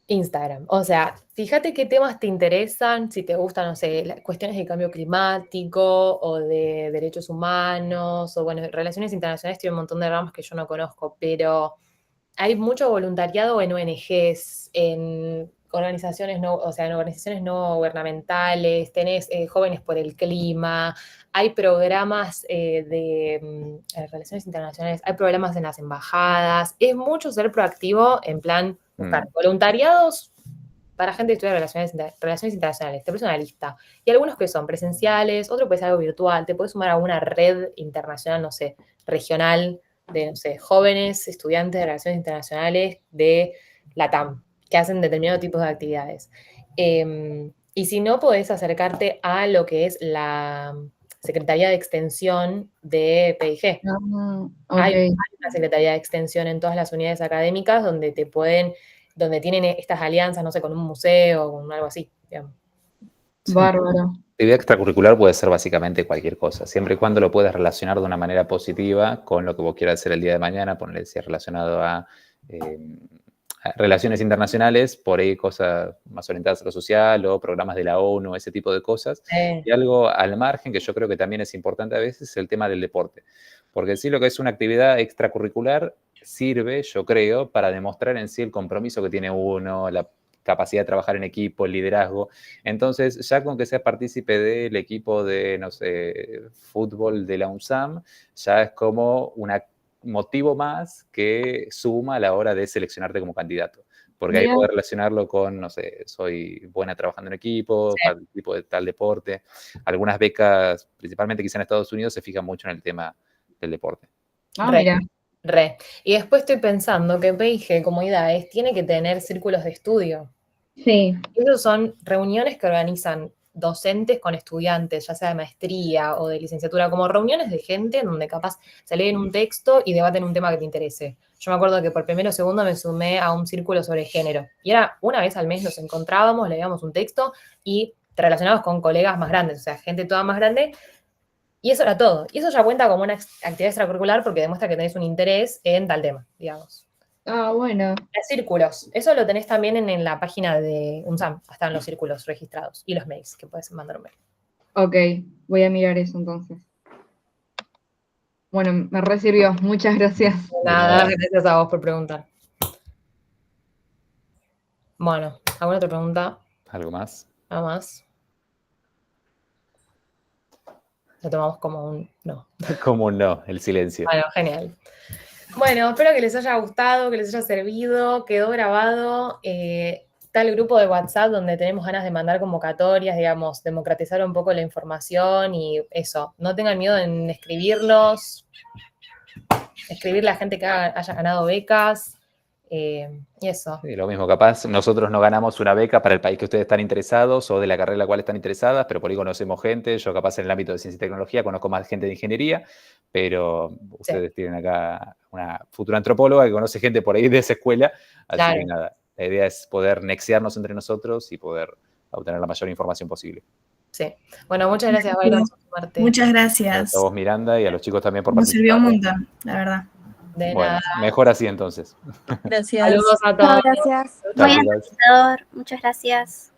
Instagram. O sea, fíjate qué temas te interesan, si te gustan, no sé, las cuestiones de cambio climático o de derechos humanos, o bueno, relaciones internacionales tiene un montón de ramas que yo no conozco, pero hay mucho voluntariado en ONGs, en organizaciones no, o sea, en organizaciones no gubernamentales, tenés Jóvenes por el Clima, hay programas de relaciones internacionales, hay programas en las embajadas, es mucho ser proactivo en plan buscar voluntariados para gente que estudia relaciones internacionales, te pones una lista, y algunos que son presenciales, otro puede ser algo virtual, te puedes sumar a una red internacional, no sé, regional, de, no sé, jóvenes estudiantes de relaciones internacionales de la TAM, que hacen determinados tipos de actividades. Y si no, podés acercarte a lo que es la Secretaría de Extensión de PIG. Hay Ok. una Secretaría de Extensión en todas las unidades académicas donde donde tienen estas alianzas, no sé, con un museo o con algo así, digamos. Sí. Bárbaro. Actividad extracurricular puede ser básicamente cualquier cosa, siempre y cuando lo puedas relacionar de una manera positiva con lo que vos quieras hacer el día de mañana, ponerle si es relacionado a relaciones internacionales, por ahí cosas más orientadas a lo social o programas de la ONU, ese tipo de cosas. Y algo al margen que yo creo que también es importante a veces es el tema del deporte. Porque sí, lo que es una actividad extracurricular sirve, yo creo, para demostrar en sí el compromiso que tiene uno, la capacidad de trabajar en equipo, el liderazgo. Entonces, ya con que seas partícipe del equipo de, no sé, fútbol de la UNSAM, ya es como un motivo más que suma a la hora de seleccionarte como candidato. Porque ahí Mira. puedes relacionarlo con, no sé, soy buena trabajando en equipo, participo de tal deporte. Algunas becas, principalmente quizá en Estados Unidos, se fijan mucho en el tema del deporte. Ah, Re. mira. Y después estoy pensando que PIG como IDAES tiene que tener círculos de estudio. Sí. Esos son reuniones que organizan docentes con estudiantes, ya sea de maestría o de licenciatura, como reuniones de gente donde capaz se leen un texto y debaten un tema que te interese. Yo me acuerdo que por primero o segundo me sumé a un círculo sobre género. Y era una vez al mes nos encontrábamos, leíamos un texto y te relacionabas con colegas más grandes, o sea, gente toda más grande. Y eso era todo. Y eso ya cuenta como una actividad extracurricular porque demuestra que tenés un interés en tal tema, digamos. Ah, bueno. Los círculos, eso lo tenés también en la página de UNSAM, están los círculos registrados y los mails, que puedes mandar un mail. Ok, voy a mirar eso entonces. Bueno, me recibió. Muchas gracias. Nada, gracias a vos por preguntar. Bueno, ¿alguna otra pregunta? ¿Algo más? Nada más. Lo tomamos como un no. Como un no, el silencio. Bueno, genial. Bueno, espero que les haya gustado, que les haya servido, quedó grabado. Está el grupo de WhatsApp donde tenemos ganas de mandar convocatorias, digamos, democratizar un poco la información y eso. No tengan miedo en escribirnos, escribirle a gente que haya ganado becas y eso. Sí, lo mismo, capaz nosotros no ganamos una beca para el país que ustedes están interesados o de la carrera en la cual están interesadas, pero por ahí conocemos gente. Yo capaz en el ámbito de ciencia y tecnología conozco más gente de ingeniería, pero ustedes tienen acá una futura antropóloga que conoce gente por ahí de esa escuela, así que nada, la idea es poder nexearnos entre nosotros y poder obtener la mayor información posible. Sí. Bueno, muchas gracias, Byron, por sumarte. Muchas gracias. A vos, Miranda, y a los chicos también por Me participar. sirvió un montón, la verdad. De bueno, nada. mejor así entonces. Gracias. Saludos a todos. Gracias. Muy Chao, chicas. enriquecedor. Muchas gracias.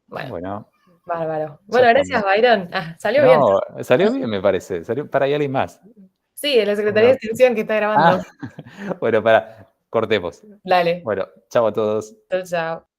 Bueno. Bárbaro. Bueno, gracias, Byron. Salió bien. No, salió bien, me parece. Salió para ahí alguien más. Sí, la Secretaría de Extensión que está grabando. Bueno, cortemos. Dale. Bueno, chao a todos. Chao, chao.